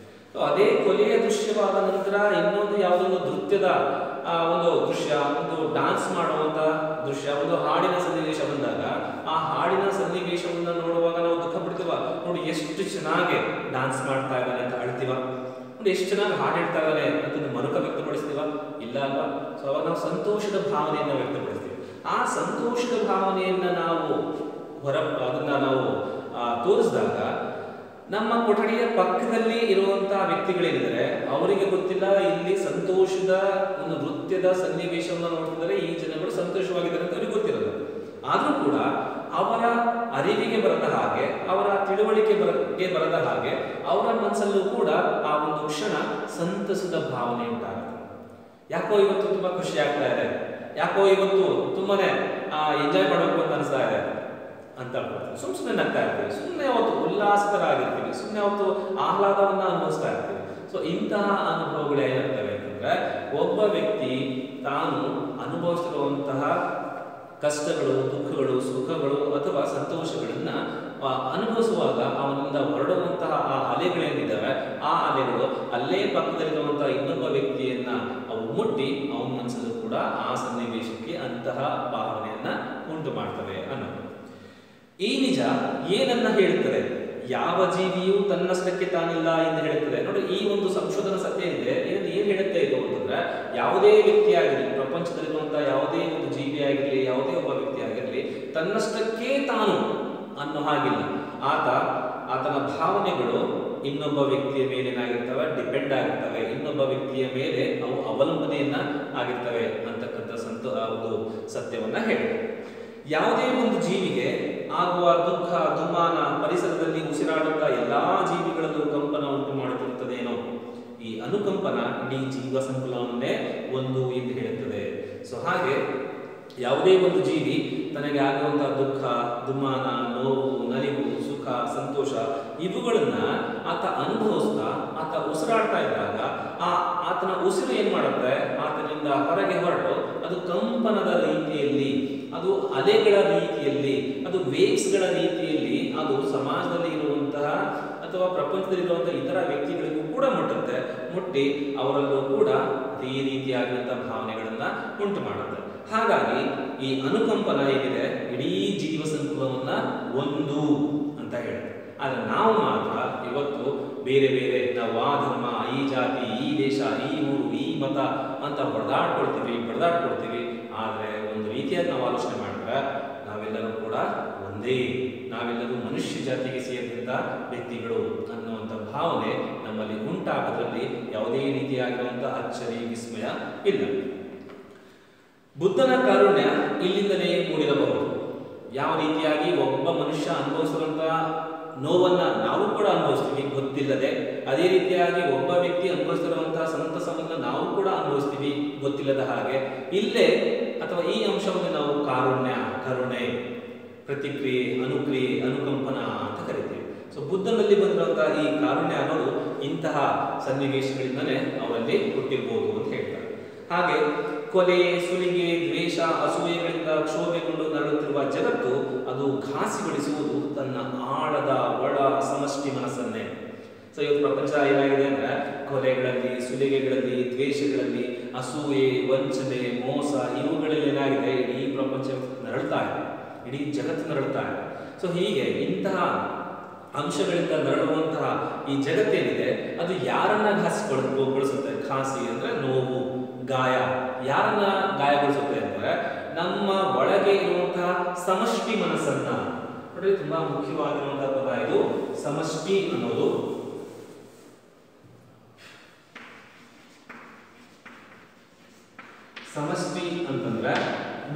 ಅದೇ ಕೊಲೆಯ ದೃಶ್ಯವಾದ ನಂತರ ಇನ್ನೊಂದು ಯಾವುದೊಂದು ನೃತ್ಯದ ಒಂದು ದೃಶ್ಯ, ಒಂದು ಡಾನ್ಸ್ ಮಾಡುವಂತ ದೃಶ್ಯ, ಒಂದು ಹಾಡಿನ ಸನ್ನಿವೇಶ ಬಂದಾಗ ಆ ಹಾಡಿನ ಸನ್ನಿವೇಶವನ್ನ ನೋಡುವಾಗ ನಾವು ದುಃಖ ಪಡ್ತೀವ. ನೋಡಿ ಎಷ್ಟು ಚೆನ್ನಾಗಿ ಡಾನ್ಸ್ ಮಾಡ್ತಾ ಇದ್ದಾನೆ ಅಂತ ಅಳ್ತೀವ, ನೋಡಿ ಎಷ್ಟು ಚೆನ್ನಾಗಿ ಹಾಡು ಹೇಳ್ತಾ ಇದ್ದಾನೆ ಅಂತ ಮರುಕ ವ್ಯಕ್ತಪಡಿಸ್ತೀವ, ಇಲ್ಲ ಅಲ್ವಾ? ಸೊ ಅವಾಗ ನಾವು ಸಂತೋಷದ ಭಾವನೆಯನ್ನ ವ್ಯಕ್ತಪಡಿಸ್ತೀವಿ. ಆ ಸಂತೋಷದ ಭಾವನೆಯನ್ನ ನಾವು ಅದನ್ನ ನಾವು ತೋರಿಸಿದಾಗ ನಮ್ಮ ಕೊಠಡಿಯ ಪಕ್ಕದಲ್ಲಿ ಇರುವಂತಹ ವ್ಯಕ್ತಿಗಳೇನಿದ್ದಾರೆ ಅವರಿಗೆ ಗೊತ್ತಿಲ್ಲ ಇಲ್ಲಿ ಸಂತೋಷದ ಒಂದು ನೃತ್ಯದ ಸನ್ನಿವೇಶವನ್ನು ನೋಡ್ತಿದ್ದಾರೆ, ಈ ಜನಗಳು ಸಂತೋಷವಾಗಿದ್ದಾರೆ ಅಂತ ಅವರಿಗೆ ಗೊತ್ತಿರಲ್ಲ. ಆದರೂ ಕೂಡ ಅವರ ಅರಿವಿಗೆ ಬರದ ಹಾಗೆ, ಅವರ ತಿಳುವಳಿಕೆಗೆ ಬರದ ಹಾಗೆ ಅವರ ಮನಸ್ಸಲ್ಲೂ ಕೂಡ ಆ ಒಂದು ಕ್ಷಣ ಸಂತಸದ ಭಾವನೆ ಉಂಟಾಗುತ್ತೆ. ಯಾಕೋ ಇವತ್ತು ತುಂಬಾ ಖುಷಿ ಆಗ್ತಾ ಇದೆ, ಯಾಕೋ ಇವತ್ತು ತುಂಬಾನೇ ಎಂಜಾಯ್ ಮಾಡಬೇಕು ಅಂತ ಅನಿಸ್ತಾ ಇದೆ ಅಂತ ಹೇಳ್ಕೊಳ್ತೀವಿ. ಸುಮ್ಮನೆ ನಗ್ತಾ ಇರ್ತೀವಿ, ಸುಮ್ಮನೆ ಅವತ್ತು ಉಲ್ಲಾಸಿತರಾಗಿರ್ತೀವಿ, ಸುಮ್ಮನೆ ಅವತ್ತು ಆಹ್ಲಾದವನ್ನ ಅನುಭವಿಸ್ತಾ ಇರ್ತೀವಿ. ಸೊ ಇಂತಹ ಅನುಭವಗಳು ಏನಾಗ್ತವೆ ಅಂತಂದ್ರೆ, ಒಬ್ಬ ವ್ಯಕ್ತಿ ತಾನು ಅನುಭವಿಸಿರುವಂತಹ ಕಷ್ಟಗಳು, ದುಃಖಗಳು, ಸುಖಗಳು ಅಥವಾ ಸಂತೋಷಗಳನ್ನ ಅನುಭವಿಸುವಾಗ ಅವನಿಂದ ಹೊರಡುವಂತಹ ಆ ಅಲೆಗಳೇನಿದ್ದಾವೆ, ಆ ಅಲೆಗಳು ಅಲ್ಲೇ ಪಕ್ಕದಲ್ಲಿರುವಂತಹ ಇನ್ನೊಬ್ಬ ವ್ಯಕ್ತಿಯನ್ನ ಅವು ಮುಟ್ಟಿ ಅವನ ಮನಸ್ಸಲ್ಲೂ ಕೂಡ ಆ ಸನ್ನಿವೇಶಕ್ಕೆ ಅಂತಹ ಭಾವನೆಯನ್ನ ಉಂಟು ಮಾಡ್ತವೆ ಅನ್ನೋದು. ಈ ನಿಜ ಏನನ್ನ ಹೇಳುತ್ತದೆ? ಯಾವ ಜೀವಿಯೂ ತನ್ನಷ್ಟಕ್ಕೆ ತಾನಿಲ್ಲ ಎಂದು ಹೇಳುತ್ತದೆ. ನೋಡಿ, ಈ ಒಂದು ಸಂಶೋಧನಾ ಸತ್ಯ ಇದೆ. ಏನ್ ಹೇಳುತ್ತೆ ಇದು ಅಂತಂದ್ರೆ, ಯಾವುದೇ ವ್ಯಕ್ತಿ ಆಗಿರಲಿ, ಪ್ರಪಂಚದಲ್ಲಿರುವಂತಹ ಯಾವುದೇ ಒಂದು ಜೀವಿ ಆಗಿರಲಿ, ಯಾವುದೇ ಒಬ್ಬ ವ್ಯಕ್ತಿ ಆಗಿರಲಿ, ತನ್ನಷ್ಟಕ್ಕೆ ತಾನು ಅನ್ನೋ ಹಾಗಿಲ್ಲ. ಆತನ ಭಾವನೆಗಳು ಇನ್ನೊಬ್ಬ ವ್ಯಕ್ತಿಯ ಮೇಲೆ ಏನಾಗಿರ್ತವೆ, ಡಿಪೆಂಡ್ ಆಗಿರ್ತವೆ, ಇನ್ನೊಬ್ಬ ವ್ಯಕ್ತಿಯ ಮೇಲೆ ಅವು ಅವಲಂಬನೆಯನ್ನ ಆಗಿರ್ತವೆ ಅಂತಕ್ಕಂಥ ಒಂದು ಸತ್ಯವನ್ನ ಹೇಳಿ. ಯಾವುದೇ ಒಂದು ಜೀವಿಗೆ ಆಗುವ ದುಃಖ, ದುಮ್ಮಾನ, ಪರಿಸರದಲ್ಲಿ ಉಸಿರಾಡುತ್ತ ಎಲ್ಲಾ ಜೀವಿಗಳಲ್ಲೂ ಕಂಪನ ಉಂಟು ಮಾಡುತ್ತಿರುತ್ತದೇನೋ, ಈ ಅನುಕಂಪನ ಇಡೀ ಜೀವ ಸಂಕುಲವನ್ನೇ ಒಂದು ಎಂದು ಹೇಳುತ್ತದೆ. ಸೊ ಹಾಗೆ ಯಾವುದೇ ಒಂದು ಜೀವಿ ತನಗೆ ಆಗುವಂತಹ ದುಃಖ, ದುಮ್ಮಾನ, ನೋವು, ನಲಿವು, ಸುಖ, ಸಂತೋಷ ಇವುಗಳನ್ನ ಆತ ಅನುಭವಿಸ್ತಾ, ಆತ ಉಸಿರಾಡ್ತಾ ಇದ್ದಾಗ ಆತನ ಉಸಿರು ಏನ್ ಮಾಡುತ್ತೆ, ಆತನಿಂದ ಹೊರಗೆ ಹೊರಟು ಅದು ಕಂಪನದ ರೀತಿಯಲ್ಲಿ, ಅದು ಅಲೆಗಳ ರೀತಿಯಲ್ಲಿ, ಅದು ವೇವ್ಸ್ಗಳ ರೀತಿಯಲ್ಲಿ ಅದು ಸಮಾಜದಲ್ಲಿ ಇರುವಂತಹ ಅಥವಾ ಪ್ರಪಂಚದಲ್ಲಿರುವಂತಹ ಇತರ ವ್ಯಕ್ತಿಗಳಿಗೂ ಕೂಡ ಮುಟ್ಟುತ್ತೆ. ಮುಟ್ಟಿ ಅವರಲ್ಲೂ ಕೂಡ ಅದೇ ರೀತಿಯಾಗಿರುವಂತಹ ಭಾವನೆಗಳನ್ನ ಉಂಟು ಮಾಡುತ್ತೆ. ಹಾಗಾಗಿ ಈ ಅನುಕಂಪನ ಏನಿದೆ ಇಡೀ ಜೀವ ಸಂಕುಲವನ್ನ ಒಂದು ಅಂತ ಹೇಳುತ್ತೆ. ಆದ್ರೆ ನಾವು ಮಾತ್ರ ಇವತ್ತು ಬೇರೆ ಬೇರೆ, ನಾವು ಆ ಧರ್ಮ, ಈ ಜಾತಿ, ಈ ದೇಶ, ಈ ಊರು, ಈ ಮತ ಅಂತ ಬಡದಾಡ್ಕೊಳ್ತೀವಿ. ಆದ್ರೆ ಒಂದು ರೀತಿಯಾಗಿ ನಾವು ಆಲೋಚನೆ ಮಾಡಿದ್ರೆ ನಾವೆಲ್ಲರೂ ಕೂಡ ಒಂದೇ, ನಾವೆಲ್ಲರೂ ಮನುಷ್ಯ ಜಾತಿಗೆ ಸೇರಿದಂತ ವ್ಯಕ್ತಿಗಳು ಅನ್ನುವಂಥ ಭಾವನೆ ನಮ್ಮಲ್ಲಿ ಉಂಟಾಗೋದ್ರಲ್ಲಿ ಯಾವುದೇ ರೀತಿಯಾಗಿರುವಂತಹ ಅಚ್ಚರಿ, ವಿಸ್ಮಯ ಇಲ್ಲ. ಬುದ್ಧನ ಕಾರುಣ್ಯ ಇಲ್ಲಿಂದಲೇ ಮೂಡಿರಬಹುದು. ಯಾವ ರೀತಿಯಾಗಿ ಒಬ್ಬ ಮನುಷ್ಯ ಅನುಭವಿಸುವಂತಹ ನೋವನ್ನ ನಾವು ಕೂಡ ಅನುಭವಿಸ್ತೀವಿ ಗೊತ್ತಿಲ್ಲದೆ, ಅದೇ ರೀತಿಯಾಗಿ ಒಬ್ಬ ವ್ಯಕ್ತಿ ಅನುಭವಿಸಿರುವಂತಹ ಸಂತಸವನ್ನ ನಾವು ಕೂಡ ಅನುಭವಿಸ್ತೀವಿ ಗೊತ್ತಿಲ್ಲದ ಹಾಗೆ, ಇಲ್ಲೇ ಅಥವಾ ಈ ಅಂಶವನ್ನು ನಾವು ಕಾರುಣ್ಯ, ಕರುಣೆ, ಪ್ರತಿಕ್ರಿಯೆ, ಅನುಕ್ರಿಯೆ, ಅನುಕಂಪನ ಅಂತ ಕರಿತೀವಿ. ಸೊ ಬುದ್ಧನಲ್ಲಿ ಬಂದಿರುವಂತಹ ಈ ಕಾರುಣ್ಯ ಅನ್ನೋದು ಇಂತಹ ಸನ್ನಿವೇಶಗಳಿಂದಲೇ ಅವರಲ್ಲಿ ಹುಟ್ಟಿರ್ಬೋದು ಅಂತ ಹೇಳ್ತಾರೆ. ಹಾಗೆ ಕೊಲೆ, ಸುಲಿಗೆ, ದ್ವೇಷ, ಅಸೂಯೆಗಳಿಂದ ಕ್ಷೋಭೆಗೊಂಡು ನರಳುತ್ತಿರುವ ಜಗತ್ತು ಅದು ಘಾಸಿಗೊಳಿಸುವುದು ತನ್ನ ಆಳದ ಒಳ ಸಮಷ್ಟಿ ಮನಸ್ಸನ್ನೇ. ಸೊ ಇವತ್ತು ಪ್ರಪಂಚ ಏನಾಗಿದೆ ಅಂದ್ರೆ, ಕೊಲೆಗಳಲ್ಲಿ, ಸುಲಿಗೆಗಳಲ್ಲಿ, ದ್ವೇಷಗಳಲ್ಲಿ, ಅಸೂಯೆ, ವಂಚನೆ, ಮೋಸ ಇವುಗಳಲ್ಲಿ ಏನಾಗಿದೆ, ಇಡೀ ಪ್ರಪಂಚ ನರಳ್ತಾ ಇದೆ, ಇಡೀ ಜಗತ್ತು ನರಳ್ತಾ ಇದೆ. ಸೊ ಹೀಗೆ ಇಂತಹ ಅಂಶಗಳಿಂದ ನರಳುವಂತಹ ಈ ಜಗತ್ತೇನಿದೆ ಅದು ಯಾರನ್ನ ಘಾಸಿಗೊಳಿಸುತ್ತೆ? ಘಾಸಿ ಅಂದ್ರೆ ನೋವು, ಗಾಯ. ಯಾರನ್ನ ಗಾಯಗೊಳಿಸುತ್ತೆ ಅಂದ್ರೆ ನಮ್ಮ ಒಳಗೆ ಇರುವಂತಹ ಸಮಷ್ಟಿ ಮನಸ್ಸನ್ನ. ನೋಡಿ, ತುಂಬಾ ಮುಖ್ಯವಾಗಿರುವಂತಹ ಪದ ಇದು ಸಮಷ್ಟಿ ಅನ್ನೋದು. ಸಮಷ್ಟಿ ಅಂತಂದ್ರೆ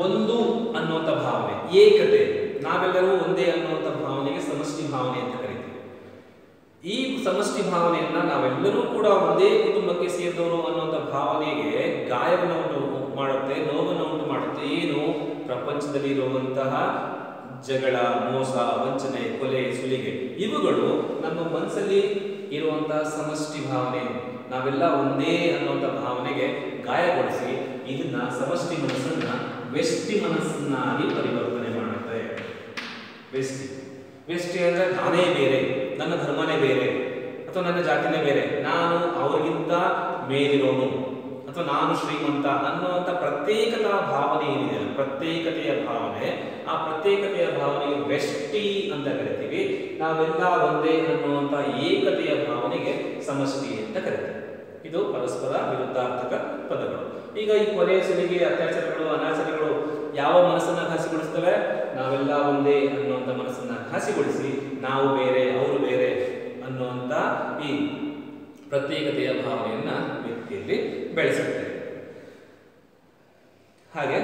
ಒಂದು ಅನ್ನುವಂಥ ಭಾವನೆ, ಏಕತೆ, ನಾವೆಲ್ಲರೂ ಒಂದೇ ಅನ್ನುವಂಥ ಭಾವನೆಗೆ ಸಮಷ್ಟಿ ಭಾವನೆ ಅಂತ ಕರೀತೀವಿ. ಈ ಸಮಷ್ಟಿ ಭಾವನೆಯನ್ನ ನಾವೆಲ್ಲರೂ ಕೂಡ ಒಂದೇ ಕುಟುಂಬಕ್ಕೆ ಸೇರಿದವರು ಅನ್ನುವಂಥ ಭಾವನೆಗೆ ಗಾಯವನ್ನು ಉಂಟು ಮಾಡುತ್ತೆ, ನೋವನ್ನು ಉಂಟು ಮಾಡುತ್ತೆ. ಏನು? ಪ್ರಪಂಚದಲ್ಲಿ ಇರುವಂತಹ ಜಗಳ, ಮೋಸ, ವಂಚನೆ, ಕೊಲೆ, ಸುಲಿಗೆ ಇವುಗಳು ನಮ್ಮ ಮನಸ್ಸಲ್ಲಿ ಇರುವಂತಹ ಸಮಷ್ಟಿ ಭಾವನೆ, ನಾವೆಲ್ಲ ಒಂದೇ ಅನ್ನುವಂಥ ಭಾವನೆಗೆ ಗಾಯಗೊಳಿಸಿ ಇದನ್ನ ಸಮಷ್ಟಿ ಮನಸ್ಸನ್ನ ವ್ಯಷ್ಟಿ ಮನಸ್ಸನ್ನಾಗಿ ಪರಿವರ್ತನೆ ಮಾಡುತ್ತೆ. ವ್ಯಷ್ಟಿ ಅಂದ್ರೆ ನಾನೇ ಬೇರೆ, ನನ್ನ ಧರ್ಮನೇ ಬೇರೆ, ಅಥವಾ ನನ್ನ ಜಾತಿನೇ ಬೇರೆ, ನಾನು ಅವರಿಗಿಂತ ಮೇಲಿರೋನು, ಅಥವಾ ನಾನು ಶ್ರೀಮಂತ ಅನ್ನುವಂಥ ಪ್ರತ್ಯೇಕತಾ ಭಾವನೆ ಏನಿದೆ, ಪ್ರತ್ಯೇಕತೆಯ ಭಾವನೆ, ಆ ಪ್ರತ್ಯೇಕತೆಯ ಭಾವನೆಗೆ ವ್ಯಷ್ಟಿ ಅಂತ ಕರಿತೀವಿ. ನಾವೆಲ್ಲ ಒಂದೇ ಅನ್ನುವಂಥ ಏಕತೆಯ ಭಾವನೆಗೆ ಸಮಷ್ಟಿ ಅಂತ ಕರಿತೀವಿ. ಇದು ಪರಸ್ಪರ ವಿರುದ್ಧಾರ್ಥಕ ಪದಗಳು. ಈಗ ಈ ಕೊಲೆ, ಸುಲಿಗೆ, ಅತ್ಯಾಚಾರಗಳು, ಅನಾಚಾರಗಳು ಯಾವ ಮನಸ್ಸನ್ನ ಘಾಸಿಗೊಳಿಸ್ತವೆ? ನಾವೆಲ್ಲ ಒಂದೇ ಅನ್ನುವಂಥ ಮನಸ್ಸನ್ನ ಘಾಸಿಗೊಳಿಸಿ ನಾವು ಬೇರೆ, ಅವರು ಬೇರೆ ಅನ್ನುವಂಥ ಈ ಪ್ರತ್ಯೇಕತೆಯ ಭಾವನೆಯನ್ನ ವ್ಯಕ್ತಿಯಲ್ಲಿ ಬೆಳೆಸುತ್ತೆ. ಹಾಗೆ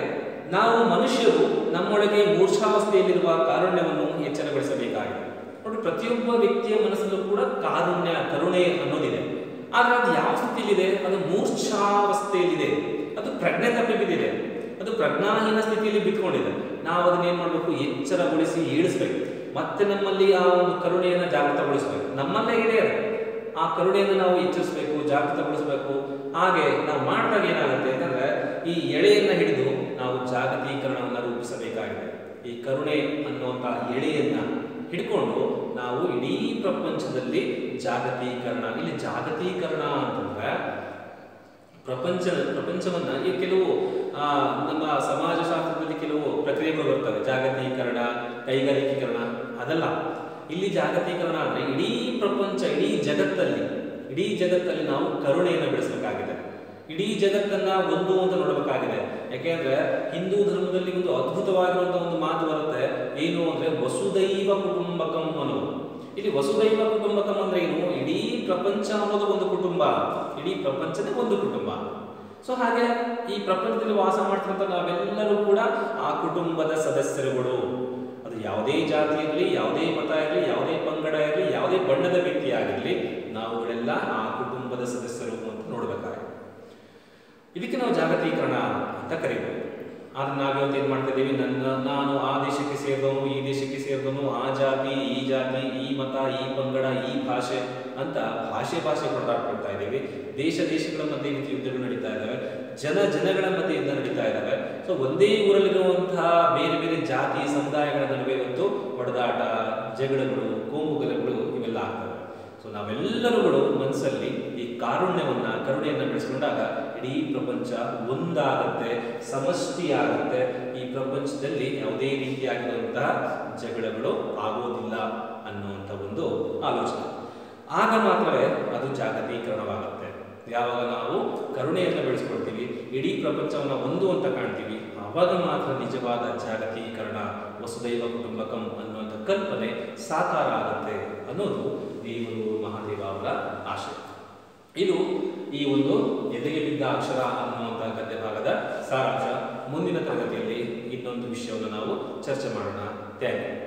ನಾವು ಮನುಷ್ಯರು ನಮ್ಮೊಳಗೆ ಮೂರ್ಛಾವಸ್ಥೆಯಲ್ಲಿರುವ ಕಾರುಣ್ಯವನ್ನು ಎಚ್ಚರಗೊಳಿಸಬೇಕಾಗಿದೆ. ನೋಡಿ, ಪ್ರತಿಯೊಬ್ಬ ವ್ಯಕ್ತಿಯ ಮನಸ್ಸಲ್ಲೂ ಕೂಡ ಕಾರುಣ್ಯ, ಕರುಣೆ ಅನ್ನೋದಿದೆ. ಆದ್ರೆ ಅದು ಯಾವ ಸ್ಥಿತಿಯಲ್ಲಿದೆ? ಅದು ಮೂರ್ಛಾವಸ್ಥೆಯಲ್ಲಿದೆ, ಅದು ಪ್ರಜ್ಞೆ ತಪ್ಪಿ ಬಿದ್ದಿದೆ, ಅದು ಪ್ರಜ್ಞಾಹೀನ ಸ್ಥಿತಿಯಲ್ಲಿ ಬಿತ್ಕೊಂಡಿದೆ. ನಾವು ಅದನ್ನೇನ್ ಮಾಡಬೇಕು? ಎಚ್ಚರಗೊಳಿಸಿ ಏಳಿಸ್ಬೇಕು. ಮತ್ತೆ ನಮ್ಮಲ್ಲಿ ಆ ಒಂದು ಕರುಣೆಯನ್ನು ಜಾಗೃತಗೊಳಿಸಬೇಕು. ನಮ್ಮಲ್ಲೇ ಇದೆ ಆ ಕರುಣೆಯನ್ನು ನಾವು ಎಚ್ಚರಿಸಬೇಕು, ಜಾಗೃತಗೊಳಿಸಬೇಕು. ಹಾಗೆ ನಾವು ಮಾಡಿದಾಗ ಏನಾಗುತ್ತೆ ಅಂತಂದ್ರೆ, ಈ ಎಳೆಯನ್ನ ಹಿಡಿದು ನಾವು ಜಾಗತೀಕರಣವನ್ನು ರೂಪಿಸಬೇಕಾಗಿದೆ. ಈ ಕರುಣೆ ಅನ್ನುವಂಥ ಎಳೆಯನ್ನ ಹಿಡ್ಕೊಂಡು ನಾವು ಇಡೀ ಪ್ರಪಂಚದಲ್ಲಿ ಜಾಗತೀಕರಣ. ಇಲ್ಲಿ ಜಾಗತೀಕರಣ ಅಂತಂದ್ರೆ ಪ್ರಪಂಚವನ್ನ ಈ ಕೆಲವು ನಮ್ಮ ಸಮಾಜಶಾಸ್ತ್ರದಲ್ಲಿ ಕೆಲವು ಪ್ರಕ್ರಿಯೆಗಳು ಬರ್ತವೆ. ಜಾಗತೀಕರಣ, ಕೈಗಾರಿಕೀಕರಣ ಅದಲ್ಲ. ಇಲ್ಲಿ ಜಾಗತೀಕರಣ ಅಂದ್ರೆ ಇಡೀ ಪ್ರಪಂಚ, ಇಡೀ ಜಗತ್ತಲ್ಲಿ ನಾವು ಕರುಣೆಯನ್ನು ಬೆಳೆಸಬೇಕಾಗಿದೆ. ಇಡೀ ಜಗತ್ತನ್ನ ಒಂದು ಅಂತ ನೋಡಬೇಕಾಗಿದೆ. ಯಾಕೆಂದ್ರೆ ಹಿಂದೂ ಧರ್ಮದಲ್ಲಿ ಒಂದು ಅದ್ಭುತವಾಗಿರುವಂತಹ ಒಂದು ಮಾತು ಬರುತ್ತೆ. ಏನು ಅಂದ್ರೆ ವಸುದೈವ ಕುಟುಂಬಕಂ ಅನ್ನೋದು. ಇಲ್ಲಿ ವಸುದೈವ ಕುಟುಂಬಕಂ ಅಂದ್ರೆ ಏನು? ಇಡೀ ಪ್ರಪಂಚ ಅನ್ನೋದು ಒಂದು ಕುಟುಂಬ, ಇಡೀ ಪ್ರಪಂಚನೇ ಒಂದು ಕುಟುಂಬ. ಸೊ ಹಾಗೆ ಈ ಪ್ರಪಂಚದಲ್ಲಿ ವಾಸ ಮಾಡ್ತಿರಂತ ನಾವೆಲ್ಲರೂ ಕೂಡ ಆ ಕುಟುಂಬದ ಸದಸ್ಯರುಗಳು. ಅದು ಯಾವುದೇ ಜಾತಿ ಇರಲಿ, ಯಾವುದೇ ಮತ ಇರಲಿ, ಯಾವುದೇ ಪಂಗಡ ಇರಲಿ, ಯಾವುದೇ ಬಣ್ಣದ ವ್ಯಕ್ತಿ ಆಗಿರಲಿ, ನಾವುಗಳೆಲ್ಲ ಆ ಕುಟುಂಬದ ಸದಸ್ಯರು ಅಂತ ನೋಡಬೇಕಾಗಿದೆ. ಇದಕ್ಕೆ ನಾವು ಜಾಗತೀಕರಣ ಅಂತ ಕರೀಬೋದು. ಆದ್ರೆ ನಾವಿವತ್ತು ಏನ್ ಮಾಡ್ತಾ ಇದ್ದೀವಿ? ನಾನು ಆ ದೇಶಕ್ಕೆ ಸೇರಿದವನು, ಈ ದೇಶಕ್ಕೆ ಸೇರಿದವನು, ಆ ಜಾತಿ, ಈ ಮತ, ಈ ಪಂಗಡ, ಈ ಭಾಷೆ ಅಂತ ಭಾಷೆ ಹೊಡೆದಾಡ್ಕೊಳ್ತಾ ಇದ್ದೀವಿ. ದೇಶಗಳ ಮಧ್ಯೆ ಯುದ್ಧಗಳು ನಡೀತಾ ಇದ್ದಾವೆ, ಜನಗಳ ಮಧ್ಯೆ ಯುದ್ಧ ನಡೀತಾ ಇದ್ದಾವೆ. ಸೊ ಒಂದೇ ಊರಲ್ಲಿರುವಂತಹ ಬೇರೆ ಬೇರೆ ಜಾತಿ ಸಮುದಾಯಗಳ ನಡುವೆ ಇವತ್ತು ಹೊಡೆದಾಟ, ಜಗಳಗಳು, ಕೋಮುಗಲಗಳು ಇವೆಲ್ಲ ಆಗ್ತವೆ. ಸೊ ನಾವೆಲ್ಲರೂ ಮನಸ್ಸಲ್ಲಿ ಈ ಕರುಣೆಯನ್ನ ಬೆಳೆಸ್ಕೊಂಡಾಗ ಇಡೀ ಪ್ರಪಂಚ ಒಂದಾಗುತ್ತೆ, ಸಮಷ್ಟಿಯಾಗುತ್ತೆ. ಈ ಪ್ರಪಂಚದಲ್ಲಿ ಯಾವುದೇ ರೀತಿಯಾಗಿರುವಂತಹ ಜಗಳಗಳು ಆಗೋದಿಲ್ಲ ಅನ್ನುವಂಥ ಒಂದು ಆಲೋಚನೆ. ಆಗ ಮಾತ್ರವೇ ಅದು ಜಾಗತೀಕರಣವಾಗುತ್ತೆ. ಯಾವಾಗ ನಾವು ಕರುಣೆಯನ್ನು ಬೆಳೆಸ್ಕೊಳ್ತೀವಿ, ಇಡೀ ಪ್ರಪಂಚವನ್ನು ಒಂದು ಅಂತ ಕಾಣ್ತೀವಿ, ಆವಾಗ ಮಾತ್ರ ನಿಜವಾದ ಜಾಗತೀಕರಣ, ವಸುದೈವ ಕುಟುಂಬಕಂ ಅನ್ನುವಂಥ ಕಲ್ಪನೆ ಸಾಕಾರ ಆಗುತ್ತೆ ಅನ್ನೋದು ದೇವನೂರು ಮಹಾದೇವ ಅವರ ಆಶಯ. ಇದು ಈ ಒಂದು ಎದೆಗೆ ಬಿದ್ದ ಅಕ್ಷರ ಅನ್ನುವಂಥ ಗದ್ಯ ಭಾಗದ ಸಾರಾಂಶ. ಮುಂದಿನ ತರಗತಿಯಲ್ಲಿ ಇನ್ನೊಂದು ವಿಷಯವನ್ನು ನಾವು ಚರ್ಚೆ ಮಾಡೋಣ. Thank you.